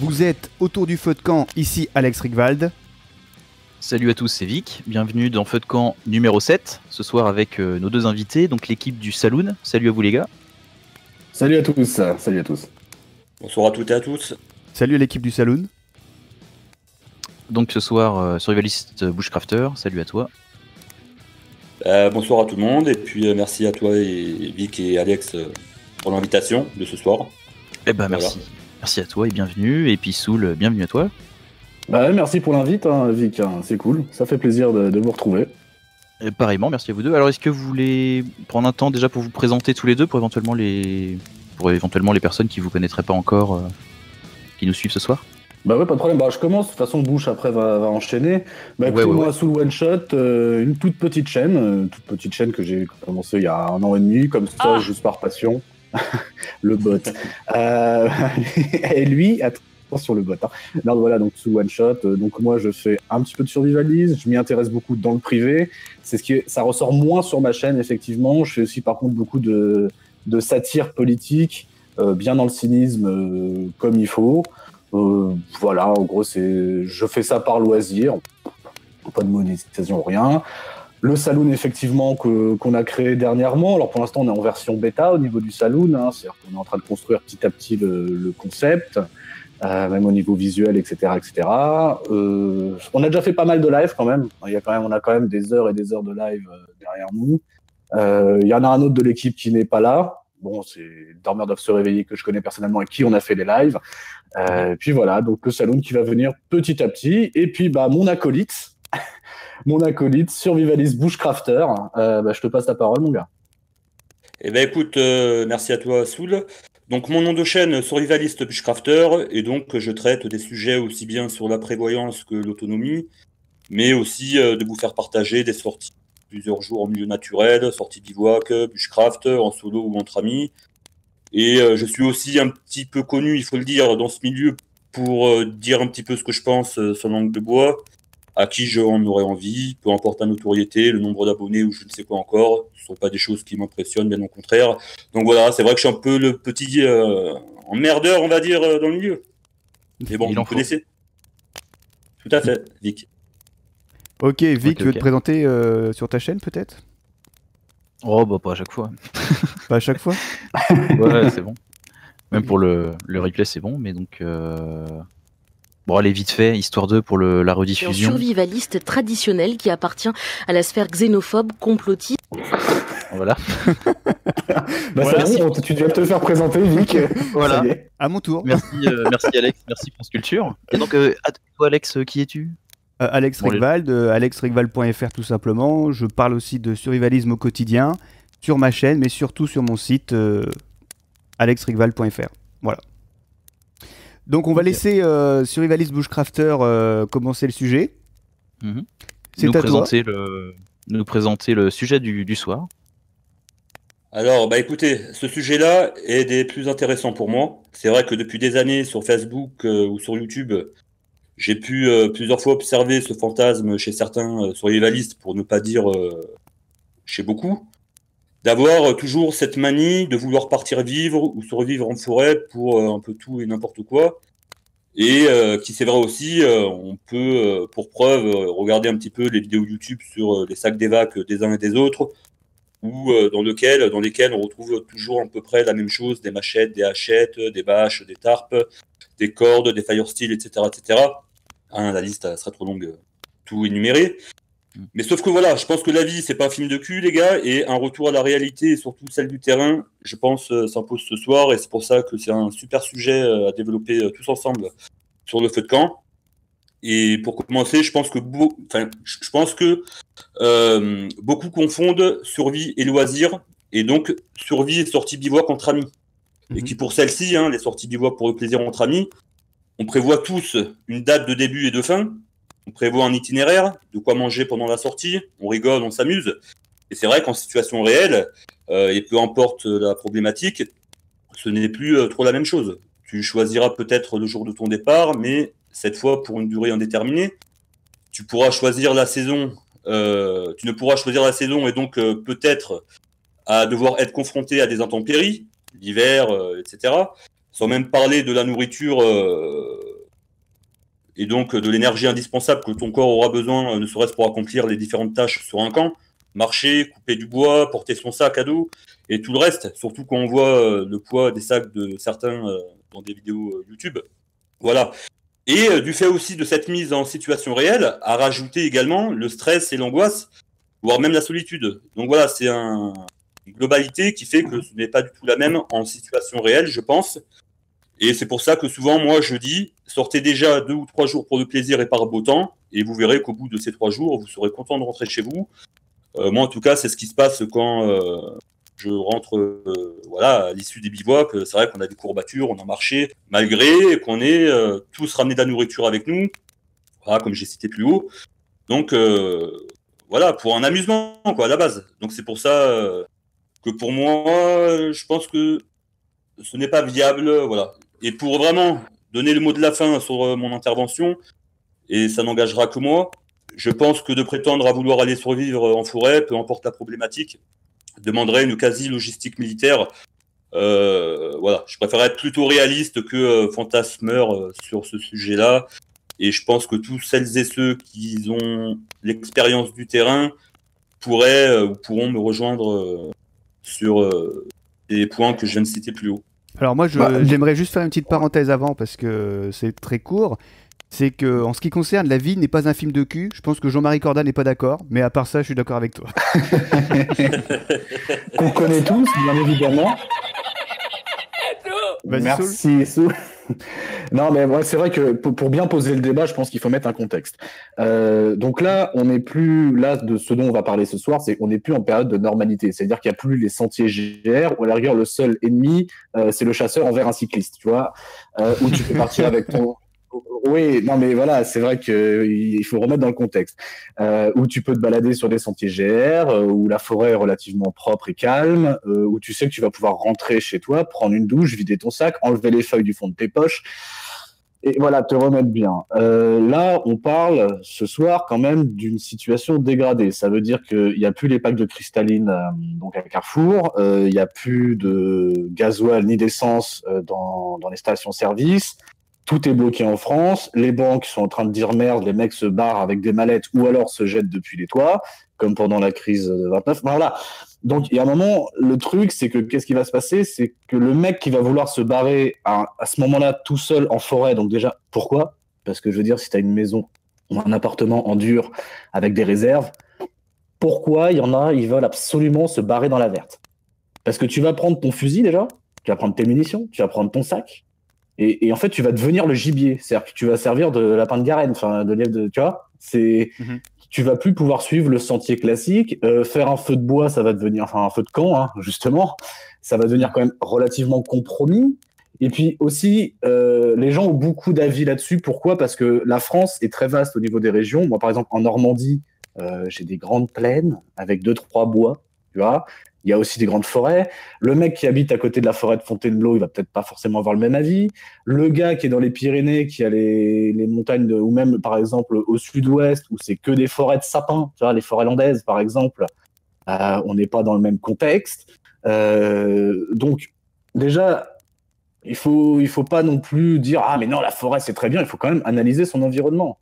Vous êtes autour du feu de camp, ici Alex Rigwald. Salut à tous, c'est Vic. Bienvenue dans Feu de camp numéro 7. Ce soir avec nos deux invités, donc l'équipe du Saloon. Salut à vous les gars. Salut à tous, salut à tous. Bonsoir à toutes et à tous. Salut à l'équipe du Saloon. Donc ce soir, survivaliste Bushcrafter, salut à toi. Bonsoir à tout le monde, et puis merci à toi et Vic et Alex pour l'invitation de ce soir. Eh ben merci. Voilà. Merci à toi et bienvenue. Et puis Soul, bienvenue à toi. Bah, merci pour l'invite, Vic, c'est cool, ça fait plaisir de vous retrouver. Et pareillement, merci à vous deux. Alors est-ce que vous voulez prendre un temps déjà pour vous présenter tous les deux, pour éventuellement les personnes qui vous connaîtraient pas encore, qui nous suivent ce soir? Bah ouais, pas de problème, je commence, de toute façon Bush après va enchaîner. Écoutez, moi, Soul One Shot, une toute petite chaîne que j'ai commencé il y a 1 an et demi, comme ça, juste par passion. Le bot. Et lui, attention le bot. Non, voilà, donc Soul One Shot. Donc moi, je fais un petit peu de survivalisme. Je m'y intéresse beaucoup dans le privé. Ça ressort moins sur ma chaîne, effectivement. Je fais aussi, par contre, beaucoup de satire politique, bien dans le cynisme, comme il faut. Voilà, en gros, je fais ça par loisir. Pas de monétisation, rien. Le Saloon, effectivement, qu'on a créé dernièrement. Alors, pour l'instant, on est en version bêta au niveau du Saloon. C'est-à-dire qu'on est en train de construire petit à petit le concept, même au niveau visuel, etc., etc. On a déjà fait pas mal de live, quand même. On a quand même des heures et des heures de live derrière nous. Il y en a un autre de l'équipe qui n'est pas là. Bon, c'est Dormeur doivent se réveiller, que je connais personnellement et qui on a fait des lives. Puis voilà, donc le Saloon qui va venir petit à petit. Et puis, mon acolyte... Mon acolyte, survivaliste Bushcrafter. Je te passe la parole, mon gars. Eh ben écoute, merci à toi, Soul. Donc mon nom de chaîne, survivaliste Bushcrafter, et donc je traite des sujets aussi bien sur la prévoyance que l'autonomie, mais aussi de vous faire partager des sorties plusieurs jours en milieu naturel, sorties bivouac, bushcraft, en solo ou entre amis. Et je suis aussi un petit peu connu, il faut le dire, dans ce milieu pour dire un petit peu ce que je pense sur l'angle de bois, à qui j'en aurais envie, peu importe la notoriété, le nombre d'abonnés ou je ne sais quoi encore. Ce ne sont pas des choses qui m'impressionnent, bien au contraire. Donc voilà, c'est vrai que je suis un peu le petit emmerdeur, on va dire, dans le milieu. Mais bon, vous connaissez. Tout à fait, Vic. Ok, Vic, tu veux te présenter sur ta chaîne, peut-être? Oh, pas à chaque fois. Pas à chaque fois? Ouais, c'est bon. Même pour le replay, c'est bon, mais donc... Bon, allez, vite fait, histoire 2 pour la rediffusion. Un survivaliste traditionnel qui appartient à la sphère xénophobe, complotiste. Voilà. Voilà. Tu dois te faire présenter, Vic. Voilà. À mon tour. Merci Alex, merci France Culture. Et donc, toi Alex, qui es-tu? Alex Rigwald, alexrigwald.fr tout simplement. Je parle aussi de survivalisme au quotidien sur ma chaîne, mais surtout sur mon site alexrigwald.fr. Voilà. Donc on va laisser Survivalist Bushcrafter commencer le sujet. C'est à toi. Nous présenter le sujet du soir. Alors, écoutez, ce sujet-là est des plus intéressants pour moi. C'est vrai que depuis des années sur Facebook ou sur YouTube, j'ai pu plusieurs fois observer ce fantasme chez certains survivalistes, pour ne pas dire chez beaucoup, d'avoir toujours cette manie de vouloir partir vivre ou survivre en forêt pour un peu tout et n'importe quoi. Et qui c'est vrai aussi, on peut, pour preuve, regarder un petit peu les vidéos YouTube sur les sacs d'évac des uns et des autres, ou dans lesquels on retrouve toujours à peu près la même chose, des machettes, des hachettes, des bâches, des tarpes, des cordes, des fire steel, etc. etc. La liste serait trop longue, tout énuméré. Mais sauf que voilà, je pense que la vie, c'est pas un film de cul, les gars, et un retour à la réalité, et surtout celle du terrain, je pense, s'impose ce soir, et c'est pour ça que c'est un super sujet à développer tous ensemble sur le feu de camp. Et pour commencer, je pense que beaucoup confondent survie et loisir, et donc survie et sortie bivouac entre amis. Et qui pour celle-ci, les sorties bivouac pour le plaisir entre amis, on prévoit tous une date de début et de fin. On prévoit un itinéraire, de quoi manger pendant la sortie, on rigole, on s'amuse. Et c'est vrai qu'en situation réelle, et peu importe la problématique, ce n'est plus trop la même chose. Tu choisiras peut-être le jour de ton départ, mais cette fois pour une durée indéterminée. Tu pourras choisir la saison, tu ne pourras choisir la saison et donc peut-être à devoir être confronté à des intempéries, l'hiver, etc. Sans même parler de la nourriture et donc de l'énergie indispensable que ton corps aura besoin, ne serait-ce pour accomplir les différentes tâches sur un camp, marcher, couper du bois, porter son sac à dos, et tout le reste, surtout quand on voit le poids des sacs de certains dans des vidéos YouTube. Voilà. Et du fait aussi de cette mise en situation réelle, à rajouter également le stress et l'angoisse, voire même la solitude. Donc voilà, c'est une globalité qui fait que ce n'est pas du tout la même en situation réelle, je pense. Et c'est pour ça que souvent, moi, je dis, sortez déjà 2 ou 3 jours pour le plaisir et par beau temps, et vous verrez qu'au bout de ces 3 jours, vous serez content de rentrer chez vous. Moi, en tout cas, c'est ce qui se passe quand je rentre à l'issue des bivouacs. C'est vrai qu'on a des courbatures, on a marché, malgré qu'on ait tous ramené de la nourriture avec nous, voilà, comme j'ai cité plus haut. Donc, voilà, pour un amusement, quoi, à la base. Donc, c'est pour ça que pour moi, je pense que ce n'est pas viable, voilà. Et pour vraiment donner le mot de la fin sur mon intervention, et ça n'engagera que moi, je pense que de prétendre à vouloir aller survivre en forêt, peu importe la problématique, demanderait une quasi-logistique militaire. Voilà, je préfère être plutôt réaliste que fantasmeur sur ce sujet-là. Et je pense que tous celles et ceux qui ont l'expérience du terrain pourraient ou pourront me rejoindre sur les points que je viens de citer plus haut. Alors moi, j'aimerais juste faire une petite parenthèse avant, parce que c'est très court. C'est que, en ce qui concerne La vie n'est pas un film de cul, je pense que Jean-Marie Corda n'est pas d'accord, mais à part ça, je suis d'accord avec toi. Qu'on connaît tous, bien évidemment. Merci, Sou. Non, mais ouais, c'est vrai que pour bien poser le débat, je pense qu'il faut mettre un contexte. Donc là, on n'est plus là de ce dont on va parler ce soir, c'est qu'on n'est plus en période de normalité. C'est-à-dire qu'il n'y a plus les sentiers GR, ou à la rigueur, le seul ennemi, c'est le chasseur envers un cycliste, tu vois, où tu peux partir avec ton... Oui, non, mais voilà, c'est vrai qu'il faut remettre dans le contexte. Où tu peux te balader sur des sentiers GR, où la forêt est relativement propre et calme, où tu sais que tu vas pouvoir rentrer chez toi, prendre une douche, vider ton sac, enlever les feuilles du fond de tes poches, et voilà, te remettre bien. Là, on parle ce soir quand même d'une situation dégradée. Ça veut dire qu'il n'y a plus les packs de cristalline donc à Carrefour, il n'y a plus de gasoil ni d'essence dans les stations-service. Tout est bloqué en France, les banques sont en train de dire merde, les mecs se barrent avec des mallettes ou alors se jettent depuis les toits, comme pendant la crise de 29. Voilà. Donc, il y a un moment, le truc, c'est que qu'est-ce qui va se passer? C'est que le mec qui va vouloir se barrer à ce moment-là tout seul en forêt, donc déjà, pourquoi? Parce que je veux dire, si tu as une maison ou un appartement en dur avec des réserves, pourquoi il y en a, ils veulent absolument se barrer dans la verte? Parce que tu vas prendre ton fusil déjà, tu vas prendre tes munitions, tu vas prendre ton sac, et en fait, tu vas devenir le gibier. C'est-à-dire que tu vas servir de lapin de Garenne, enfin, de lièvre de, tu vois. Tu vas plus pouvoir suivre le sentier classique. Faire un feu de bois, ça va devenir, enfin, un feu de camp, hein, justement. Ça va devenir quand même relativement compromis. Et puis aussi, les gens ont beaucoup d'avis là-dessus. Pourquoi? Parce que la France est très vaste au niveau des régions. Moi, par exemple, en Normandie, j'ai des grandes plaines avec 2-3 bois, tu vois. Il y a aussi des grandes forêts. Le mec qui habite à côté de la forêt de Fontainebleau, il va peut-être pas forcément avoir le même avis. Le gars qui est dans les Pyrénées, qui a les montagnes, ou même par exemple au sud-ouest, où c'est que des forêts de sapins, tu vois, les forêts landaises par exemple, on n'est pas dans le même contexte. Donc déjà, il faut pas non plus dire ah mais non, la forêt c'est très bien. Il faut quand même analyser son environnement.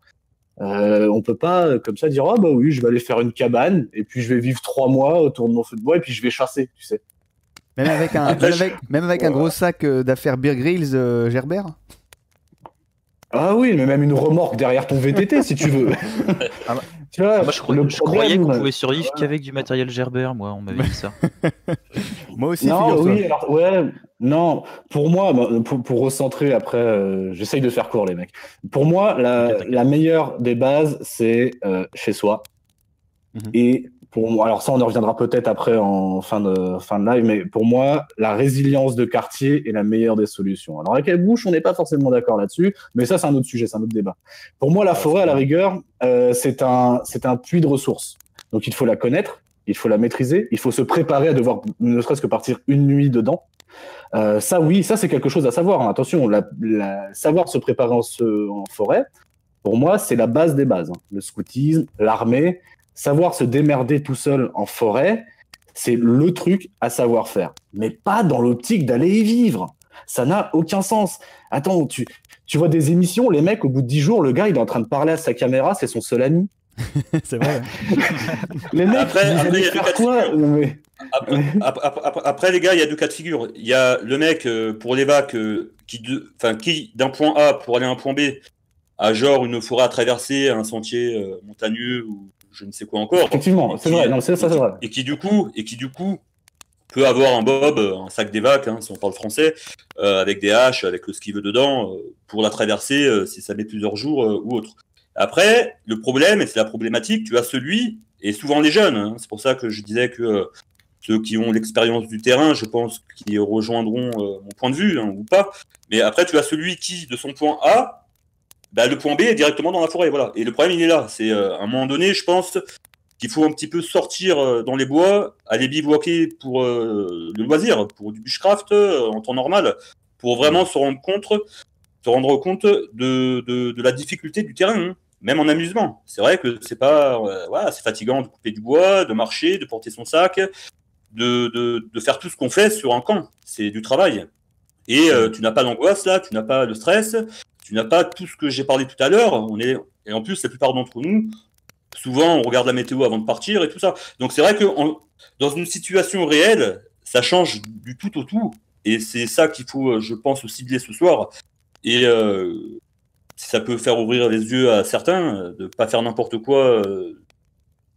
On peut pas comme ça dire ah bah oui, je vais aller faire une cabane et puis je vais vivre 3 mois autour de mon feu de bois et puis je vais chasser, tu sais. Même avec un gros sac d'affaires Bear Grylls Gerbert. Ah oui, mais même une remorque derrière ton VTT si tu veux. Tu vois, moi, je croyais qu'on pouvait survivre qu'avec du matériel Gerbert, moi, on m'avait dit ça. Moi aussi, non, oui, alors, ouais, non, pour moi, pour recentrer après, j'essaye de faire court, les mecs. Pour moi, la meilleure des bases, c'est chez soi. Et pour moi, alors ça, on en reviendra peut-être après en fin de live, mais pour moi, la résilience de quartier est la meilleure des solutions. Alors, avec la bouche, on n'est pas forcément d'accord là-dessus, mais ça, c'est un autre sujet, c'est un autre débat. Pour moi, la forêt, à la rigueur, c'est un puits de ressources. Donc, il faut la connaître, il faut la maîtriser, il faut se préparer à devoir ne serait-ce que partir une nuit dedans. Ça, oui, ça, c'est quelque chose à savoir. Hein. Attention, savoir se préparer en forêt, pour moi, c'est la base des bases. Hein. Le scoutisme, l'armée, savoir se démerder tout seul en forêt, c'est le truc à savoir faire. Mais pas dans l'optique d'aller y vivre. Ça n'a aucun sens. Attends, tu vois des émissions, les mecs, au bout de 10 jours, le gars, il est en train de parler à sa caméra, c'est son seul ami. C'est vrai. Les mecs, vous allez faire quoi? Après, les gars, il y a 2 cas de figure. Il y a le mec, pour les vagues, qui, d'un point A pour aller à un point B, a genre une forêt à traverser, un sentier montagneux ou je ne sais quoi encore. Effectivement, c'est vrai. Non, c'est vrai. Et qui, du coup, peut avoir un bob, un sac d'évac, si on parle français, avec des haches, avec ce qu'il veut dedans, pour la traverser si ça met plusieurs jours ou autre. Après, le problème, et c'est la problématique, tu as celui, et souvent les jeunes, c'est pour ça que je disais que ceux qui ont l'expérience du terrain, je pense qu'ils rejoindront mon point de vue, ou pas. Mais après, tu as celui qui, de son point A, le point B est directement dans la forêt. Voilà. Et le problème, il est là. C'est à un moment donné, je pense qu'il faut un petit peu sortir dans les bois, aller bivouaquer pour le loisir, pour du bushcraft en temps normal, pour vraiment se rendre compte de la difficulté du terrain. Même en amusement. C'est vrai que c'est pas, c'est fatigant de couper du bois, de marcher, de porter son sac, de faire tout ce qu'on fait sur un camp. C'est du travail. Et tu n'as pas d'angoisse là, tu n'as pas de stress, tu n'as pas tout ce que j'ai parlé tout à l'heure. Et en plus, la plupart d'entre nous, souvent, on regarde la météo avant de partir et tout ça. Donc c'est vrai que dans une situation réelle, ça change du tout au tout. Et c'est ça qu'il faut, je pense, cibler ce soir. Et ça peut faire ouvrir les yeux à certains, de ne pas faire n'importe quoi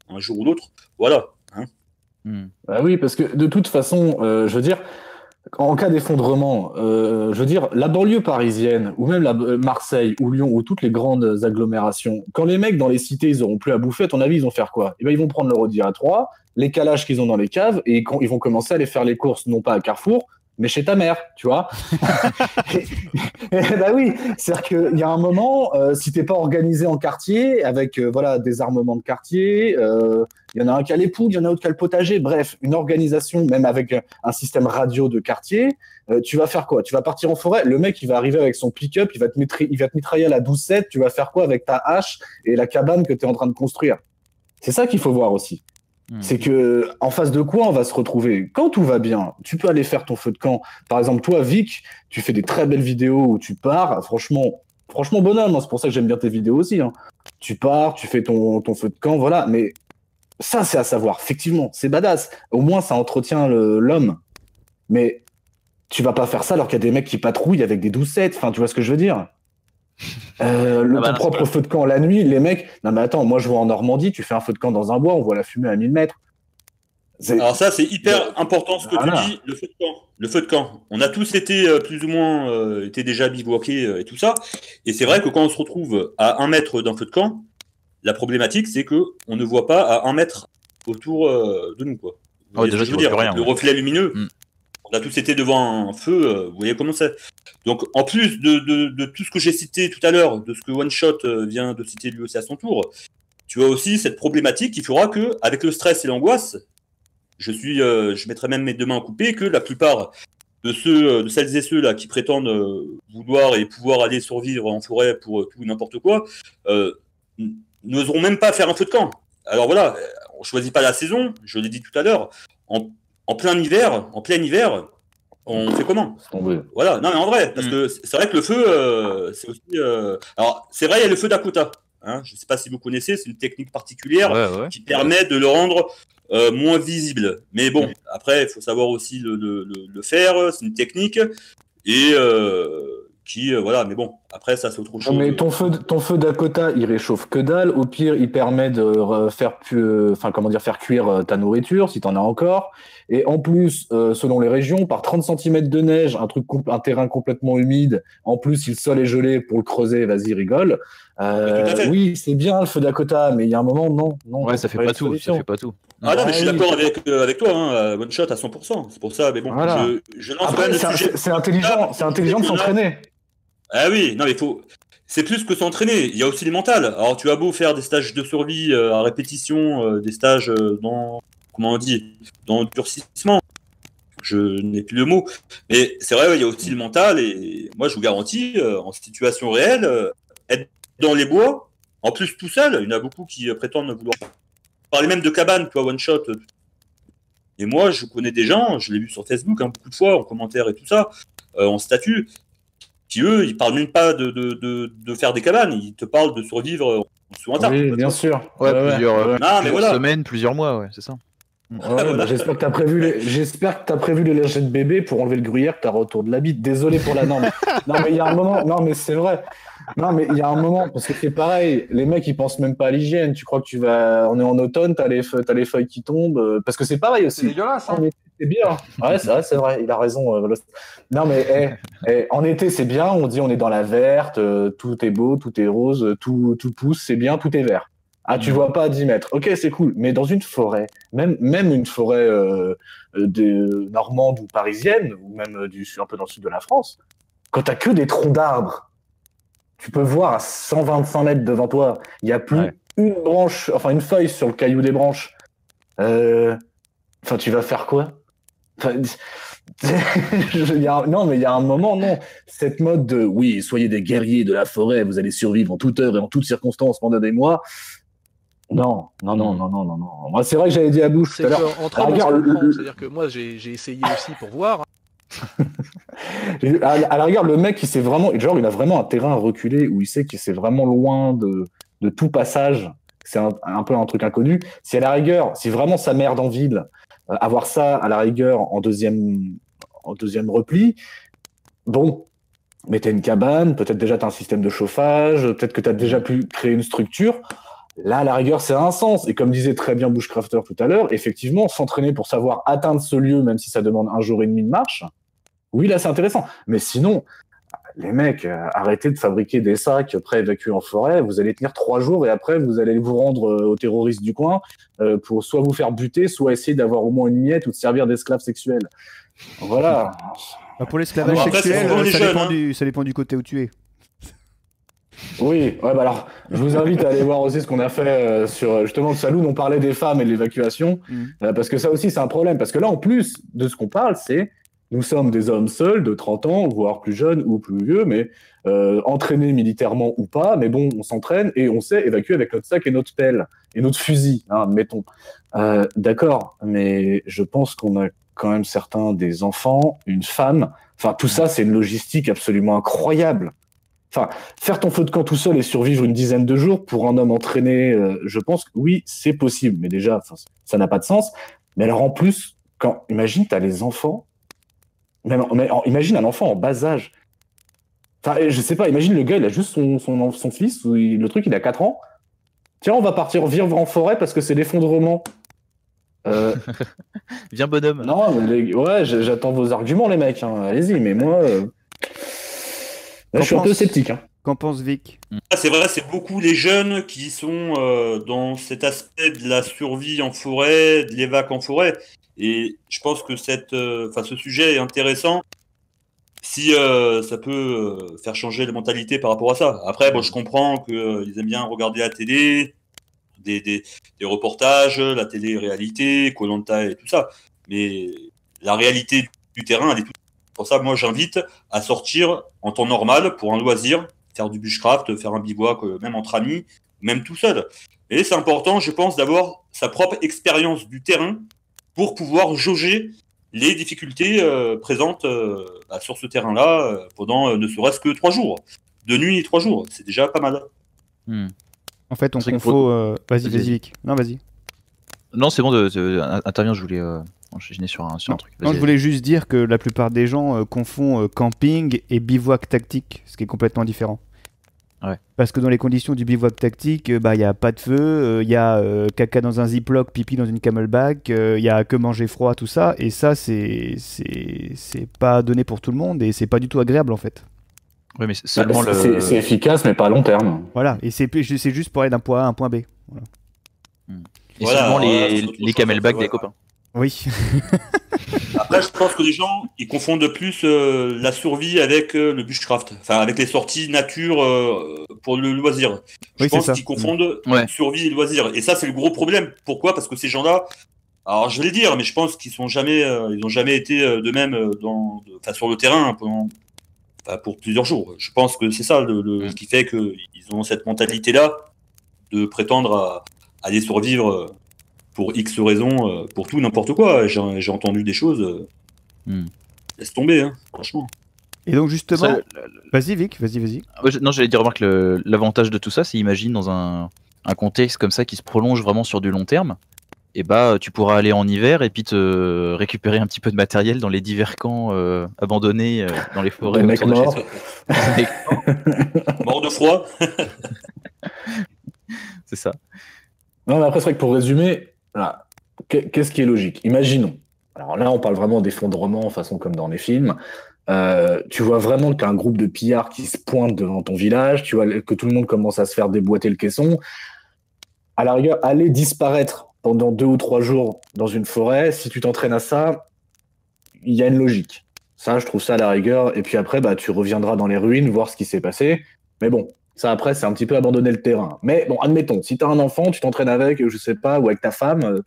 un jour ou l'autre. Voilà. Bah oui, parce que de toute façon, je veux dire, en cas d'effondrement, je veux dire, la banlieue parisienne, ou même Marseille, ou Lyon, ou toutes les grandes agglomérations, quand les mecs dans les cités, ils auront plus à bouffer, à ton avis, ils vont faire quoi? Ils vont prendre leur Audi A3, les calages qu'ils ont dans les caves, et ils vont commencer à aller faire les courses, non pas à Carrefour, mais chez ta mère, tu vois. Bah oui, c'est-à-dire qu'il y a un moment, si t'es pas organisé en quartier, avec des armements de quartier, il y en a un qui a les poules, il y en a un autre qui a le potager, bref, une organisation, même avec un système radio de quartier, tu vas faire quoi? Tu vas partir en forêt, le mec, il va arriver avec son pick-up, il va te mitrailler à la 12-7, tu vas faire quoi avec ta hache et la cabane que tu es en train de construire? C'est ça qu'il faut voir aussi. C'est que en face de quoi on va se retrouver? Quand tout va bien, tu peux aller faire ton feu de camp. Par exemple, toi, Vic, tu fais des très belles vidéos où tu pars. Franchement bonhomme, c'est pour ça que j'aime bien tes vidéos aussi. Tu pars, tu fais ton feu de camp, voilà. Mais ça, c'est à savoir. Effectivement, c'est badass. Au moins, ça entretient l'homme. Mais tu vas pas faire ça alors qu'il y a des mecs qui patrouillent avec des 12-7. Enfin, tu vois ce que je veux dire? Ton propre feu de camp la nuit, les mecs, non mais attends, moi je vois en Normandie, tu fais un feu de camp dans un bois, on voit la fumée à 1000 mètres. Alors ça, c'est hyper important ce que tu dis, le feu de camp. Le feu de camp. On a tous été plus ou moins été déjà bivouaqués et tout ça. Et c'est vrai que quand on se retrouve à 1 mètre d'un feu de camp, la problématique, c'est que on ne voit pas à 1 mètre autour de nous, quoi. Déjà, je veux dire, le reflet lumineux. On a tous été devant un feu, vous voyez comment c'est. Donc, en plus de tout ce que j'ai cité tout à l'heure, de ce que One Shot vient de citer lui aussi à son tour, tu as aussi cette problématique qui fera que, avec le stress et l'angoisse, je mettrai même mes 2 mains coupées, que la plupart de celles et ceux là qui prétendent vouloir et pouvoir aller survivre en forêt pour tout n'importe quoi, n'oseront même pas faire un feu de camp. Alors voilà, on choisit pas la saison, je l'ai dit tout à l'heure. En plein hiver, on fait comment? Voilà, non mais en vrai, parce que c'est vrai que le feu, c'est aussi. Alors, c'est vrai, il y a le feu Dakota. Je ne sais pas si vous connaissez, c'est une technique particulière qui permet de le rendre moins visible. Mais bon, après, il faut savoir aussi le faire, c'est une technique. Et voilà, mais bon, après ça c'est autre chose. Mais ton feu Dakota, il réchauffe que dalle. Au pire, il permet de faire cuire ta nourriture si t'en as encore. Et en plus, selon les régions, par 30 cm de neige, un terrain complètement humide. En plus, si le sol est gelé pour le creuser, vas-y, rigole. Oui, c'est bien le feu Dakota, mais il y a un moment, non. Ouais, ça fait pas tout. Ça fait pas tout. Ah non, mais je suis d'accord avec toi, One Shot à 100%. C'est pour ça, mais bon, voilà. je lance après, quand même le sujet. C'est intelligent de s'entraîner. Ah oui, non mais c'est plus que s'entraîner, il y a aussi le mental. Alors tu as beau faire des stages de survie à répétition, des stages dans le durcissement. Je n'ai plus le mot. Mais c'est vrai, il y a aussi le mental et moi je vous garantis, en situation réelle, être dans les bois, en plus tout seul, il y en a beaucoup qui prétendent vouloir parler même de cabane, toi, One Shot. Et moi, je connais des gens, je l'ai vu sur Facebook beaucoup de fois, en commentaire et tout ça. en statut, qui eux, ils parlent même pas de faire des cabanes, ils te parlent de survivre sous un tarp. Oui, bien sûr. Plusieurs semaines, plusieurs mois, ouais, c'est ça. Bah, j'espère que t'as prévu les lâchers de bébé pour enlever le gruyère que t'as autour de la bite. Désolé pour la norme. Non, mais il y a un moment. Non, mais c'est vrai. Non, mais il y a un moment, parce que c'est pareil, les mecs ils pensent même pas à l'hygiène. Tu crois que on est en automne, t'as les feuilles qui tombent, parce que c'est pareil aussi. C'est dégueulasse, hein. En été, c'est bien. Ouais, c'est vrai, il a raison. Non, mais en été c'est bien, on dit on est dans la verte, tout est beau, tout est rose, tout pousse, c'est bien, tout est vert. Ah, tu vois pas à 10 mètres. Ok, c'est cool. Mais dans une forêt, même une forêt normande ou parisienne, ou même un peu dans le sud de la France, quand t'as que des troncs d'arbres, tu peux voir à 125 mètres devant toi, il n'y a plus une branche, enfin une feuille sur le caillou des branches. Enfin, tu vas faire quoi? Non, mais il y a un moment, non. Cette mode de oui, soyez des guerriers de la forêt, vous allez survivre en toute heure et en toutes circonstances pendant des mois. Non. Moi, c'est vrai que j'avais dit à bouche tout à l'heure. C'est-à-dire que moi, j'ai essayé aussi pour voir. À la rigueur, le mec, il a vraiment un terrain à reculer où il sait qu'il c'est vraiment loin de tout passage. C'est un peu un truc inconnu. Si à la rigueur, si vraiment ça merde en ville, avoir ça à la rigueur en deuxième repli, bon, mais t'as une cabane, peut-être déjà t'as un système de chauffage, peut-être que t'as déjà pu créer une structure. Là, à la rigueur, c'est un sens. Et comme disait très bien Bushcrafter tout à l'heure, effectivement, s'entraîner pour savoir atteindre ce lieu, même si ça demande 1 jour et demi de marche, oui, là, c'est intéressant. Mais sinon, les mecs, arrêtez de fabriquer des sacs pré-évacués en forêt. Vous allez tenir 3 jours et après, vous allez vous rendre aux terroristes du coin pour soit vous faire buter, soit essayer d'avoir au moins une miette ou de servir d'esclave sexuel. Voilà. Bah, pour l'esclavage sexuel, ça dépend du côté où tu es. Oui, bah alors, je vous invite à aller voir aussi ce qu'on a fait sur justement le Saloon. On parlait des femmes et de l'évacuation, parce que ça aussi c'est un problème. Parce que là, en plus de ce qu'on parle, c'est nous sommes des hommes seuls de 30 ans, voire plus jeunes ou plus vieux, mais entraînés militairement ou pas. Mais bon, on s'entraîne et on sait évacuer avec notre sac et notre pelle et notre fusil, admettons. D'accord, mais je pense qu'on a quand même certains des enfants, une femme. Enfin, tout ça, c'est une logistique absolument incroyable. Enfin, faire ton feu de camp tout seul et survivre une dizaine de jours pour un homme entraîné, je pense que oui, c'est possible. Mais déjà, ça n'a pas de sens. Mais alors en plus, imagine, t'as les enfants. Imagine un enfant en bas âge. Enfin, je sais pas, imagine le gars, il a juste son fils, le truc, il a 4 ans. Tiens, on va partir vivre en forêt parce que c'est l'effondrement. Viens, bonhomme. Non, j'attends vos arguments, les mecs. Allez-y, mais moi... Là, je suis un peu sceptique. Qu'en pense Vic? C'est vrai, c'est beaucoup les jeunes qui sont dans cet aspect de la survie en forêt, de l'évac en forêt. Et je pense que ce sujet est intéressant si ça peut faire changer la mentalité par rapport à ça. Après, je comprends qu'ils aiment bien regarder la télé, des reportages, la télé-réalité, Koh-Lanta et tout ça. Mais la réalité du terrain, elle est tout. Pour ça, moi, j'invite à sortir en temps normal pour un loisir, faire du bushcraft, faire un bivouac, même entre amis, même tout seul. Et c'est important, je pense, d'avoir sa propre expérience du terrain pour pouvoir jauger les difficultés présentes sur ce terrain-là pendant ne serait-ce que 3 jours. 2 nuits et 3 jours, c'est déjà pas mal. En fait, on confond... Vas-y, Vic. Non, vas-y. Non, c'est bon, interviens, je voulais... enchaîner sur un truc. Non, je voulais juste dire que la plupart des gens confondent camping et bivouac tactique, ce qui est complètement différent. Ouais. Parce que dans les conditions du bivouac tactique, il n'y a pas de feu, il y a caca dans un ziploc, pipi dans une camelback, il y a que manger froid, tout ça, et ça, c'est pas donné pour tout le monde, et c'est pas du tout agréable en fait. Oui, mais seulement c'est efficace, mais pas à long terme. Voilà, et c'est juste pour aller d'un point A à un point B. Voilà. Et seulement les camelbacks des copains. Oui. Après, je pense que les gens, ils confondent de plus la survie avec le bushcraft, enfin avec les sorties nature pour le loisir. Je pense qu'ils confondent survie et loisir. Et ça, c'est le gros problème. Pourquoi? Parce que ces gens-là, alors je vais le dire, mais je pense qu'ils n'ont jamais été de même sur le terrain pour plusieurs jours. Je pense que c'est ça ce qui fait qu'ils ont cette mentalité-là de prétendre à aller survivre. Pour X raisons, pour tout, n'importe quoi. J'ai entendu des choses. Laisse tomber, franchement. Et donc justement, vas-y Vic, vas-y. Non, j'allais dire, remarque, l'avantage de tout ça, c'est imagine dans un contexte comme ça qui se prolonge vraiment sur du long terme, et bah tu pourras aller en hiver et puis te récupérer un petit peu de matériel dans les divers camps abandonnés dans les forêts. Des mecs morts. Mort de froid. C'est ça. Non, mais après, c'est vrai que pour résumer, voilà, qu'est-ce qui est logique? Imaginons. Alors là, on parle vraiment d'effondrement, façon comme dans les films. Tu vois vraiment que tu as un groupe de pillards qui se pointe devant ton village, tu vois que tout le monde commence à se faire déboîter le caisson. À la rigueur, aller disparaître pendant 2 ou 3 jours dans une forêt, si tu t'entraînes à ça, il y a une logique. Ça, je trouve ça à la rigueur. Et puis après, bah, tu reviendras dans les ruines, voir ce qui s'est passé. Mais bon, ça après, c'est un petit peu abandonner le terrain. Mais bon, admettons, si tu as un enfant, tu t'entraînes avec, je sais pas, ou avec ta femme,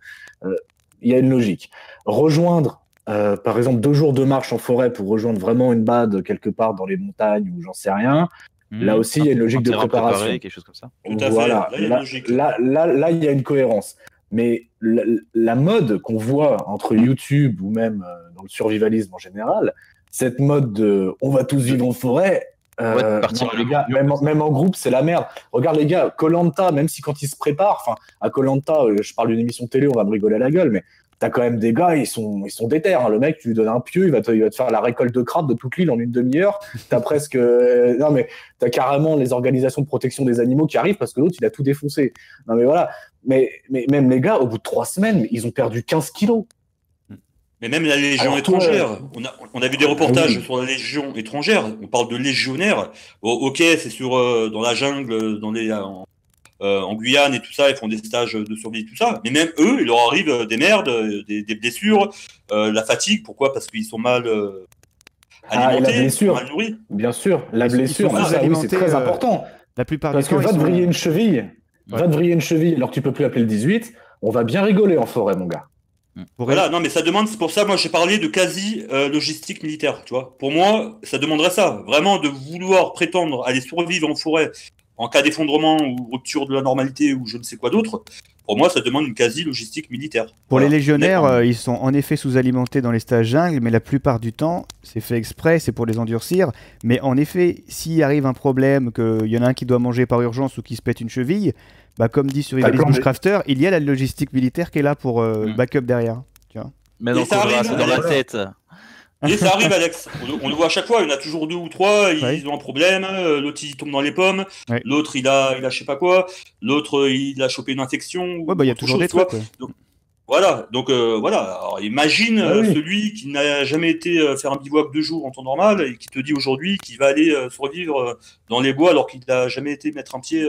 il y a une logique. Rejoindre, par exemple, 2 jours de marche en forêt pour rejoindre vraiment une bade quelque part dans les montagnes ou j'en sais rien. Là aussi, il y a une logique de préparation. Quelque chose comme ça. Voilà. Là, il y a une cohérence. Mais la mode qu'on voit entre YouTube ou même dans le survivalisme en général, cette mode de on va tous vivre en forêt, non, les gars, même en groupe, c'est la merde. Regarde les gars, Koh-Lanta, même si quand ils se préparent, enfin à Koh-Lanta, je parle d'une émission de télé, on va me rigoler à la gueule, mais t'as quand même des gars, ils sont déter. Hein. Le mec, tu lui donnes un pieu, il va te faire la récolte de crabes de toute l'île en une demi-heure. T'as presque, non mais t'as carrément les organisations de protection des animaux qui arrivent parce que l'autre il a tout défoncé. Non mais voilà. Mais même les gars, au bout de 3 semaines, ils ont perdu 15 kilos. Mais même la Légion étrangère, on a vu des reportages sur la Légion étrangère. On parle de légionnaires. Ok, c'est dans la jungle, en Guyane et tout ça, ils font des stages de survie, tout ça. Mais même eux, il leur arrive des merdes, des blessures, la fatigue. Pourquoi? Parce qu'ils sont mal alimentés, mal nourris. Bien sûr, la blessure, c'est très important. La plupart parce que va te vriller une cheville, alors que tu peux plus appeler le 18, on va bien rigoler en forêt, mon gars. Voilà, non, mais ça demande, c'est pour ça, moi j'ai parlé de quasi logistique militaire, tu vois. Pour moi, ça demanderait ça, vraiment de vouloir prétendre aller survivre en forêt en cas d'effondrement ou rupture de la normalité ou je ne sais quoi d'autre. Pour moi, ça demande une quasi logistique militaire. Pour les légionnaires, ils sont en effet sous-alimentés dans les stages jungle, mais la plupart du temps, c'est fait exprès, c'est pour les endurcir. Mais en effet, s'il arrive un problème, qu'il y en a un qui doit manger par urgence ou qui se pète une cheville, bah, comme dit sur Survivalism Bushcrafter, il y a la logistique militaire qui est là pour backup derrière. Tu vois. Mais donc, ça arrive dans la tête. Et ça arrive, Alex. On le voit à chaque fois. Il y en a toujours 2 ou 3. Ils ont un problème. L'autre, il tombe dans les pommes. Ouais. L'autre, il a je sais pas quoi. L'autre, il a chopé une infection. Ouais, bah, il y a toujours des trucs. Donc, voilà. Donc, voilà. Alors, imagine celui qui n'a jamais été faire un bivouac 2 jours en temps normal et qui te dit aujourd'hui qu'il va aller survivre dans les bois alors qu'il n'a jamais été mettre un pied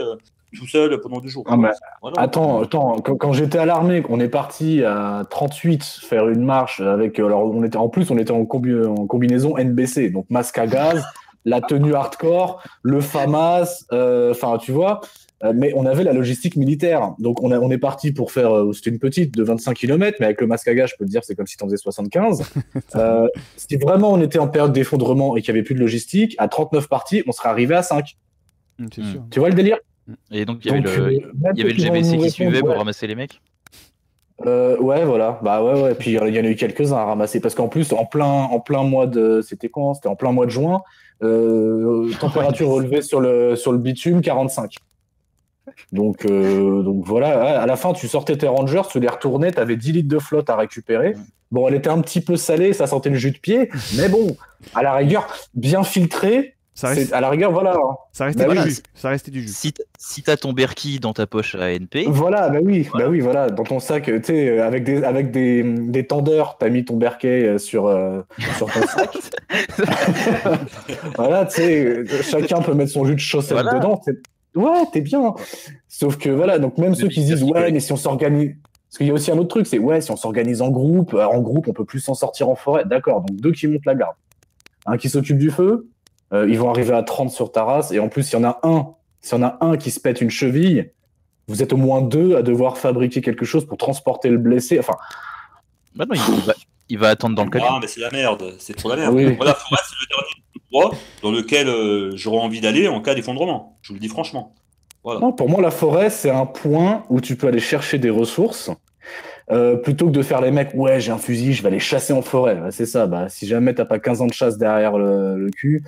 tout seul pendant 2 jours. Ah bah, voilà. Attends, quand j'étais à l'armée, qu'on est parti à 38 faire une marche avec, alors on était en combinaison NBC, donc masque à gaz, la tenue hardcore, le FAMAS, enfin tu vois, mais on avait la logistique militaire, donc on est parti pour faire, c'était une petite de 25 km, mais avec le masque à gaz, je peux te dire, c'est comme si t'en faisais 75. Si vraiment on était en période d'effondrement et qu'il n'y avait plus de logistique, à 39 parties, on serait arrivé à 5. C'est sûr. Tu vois le délire? Et donc il y avait le GBC qui suivait pour ramasser les mecs. Ouais, voilà. Bah ouais. Et puis il y en a eu quelques-uns à ramasser parce qu'en plus en plein mois de, c'était quand? C'était en plein mois de juin. Température relevée sur le bitume 45. Donc voilà. À la fin, tu sortais tes rangers, tu les retournais, t'avais 10 litres de flotte à récupérer. Bon, elle était un petit peu salée, ça sentait le jus de pied, mais bon, à la rigueur, bien filtré. À la rigueur, voilà. Ça restait du jus. Ça restait du jus. Si t'as ton Berkey dans ta poche à ANP. Voilà, bah oui, voilà. Dans ton sac, tu sais, avec des tendeurs, t'as mis ton Berkey sur ton sac. Voilà, tu sais, chacun peut mettre son jus de chaussette dedans. Ouais, t'es bien. Sauf que voilà, donc même ceux qui se disent mais si on s'organise. Parce qu'il y a aussi un autre truc, c'est si on s'organise en groupe, on peut plus s'en sortir en forêt. D'accord, donc 2 qui montent la garde. Un qui s'occupe du feu. Ils vont arriver à 30 sur ta race, et en plus, s'il y en a un qui se pète une cheville, vous êtes au moins 2 à devoir fabriquer quelque chose pour transporter le blessé. Enfin. Bah non, il va attendre dans le camion. Ah, mais c'est la merde, c'est trop la merde. Oui. Voilà, forêt, c'est le dernier endroit dans lequel j'aurais envie d'aller en cas d'effondrement. Je vous le dis franchement. Voilà. Non, pour moi, la forêt, c'est un point où tu peux aller chercher des ressources. plutôt que de faire les mecs, ouais, j'ai un fusil, je vais aller chasser en forêt. C'est ça, bah, si jamais t'as pas 15 ans de chasse derrière le cul,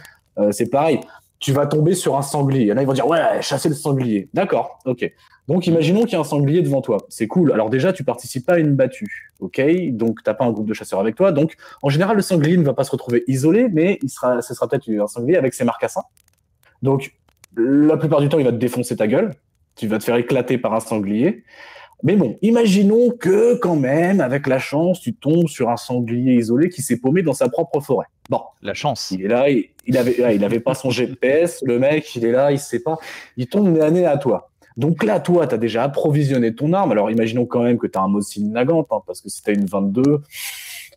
c'est pareil. Tu vas tomber sur un sanglier. Il y en a, ils vont dire, ouais, chasser le sanglier. D'accord, ok. Donc, imaginons qu'il y a un sanglier devant toi. C'est cool. Alors déjà, tu participes pas à une battue, ok? Donc, t'as pas un groupe de chasseurs avec toi. Donc, en général, le sanglier ne va pas se retrouver isolé, mais ce sera peut-être un sanglier avec ses marcassins. Donc, la plupart du temps, il va te défoncer ta gueule. Tu vas te faire éclater par un sanglier. Mais bon, imaginons que quand même, avec la chance, tu tombes sur un sanglier isolé qui s'est paumé dans sa propre forêt. Bon, La chance. il est là, il avait pas son GPS, le mec, il est là, il sait pas, il tombe nez à nez à toi. Donc là, toi, tu as déjà approvisionné ton arme. Alors imaginons quand même que tu as un Mosin Nagant, hein, parce que si tu as une 22,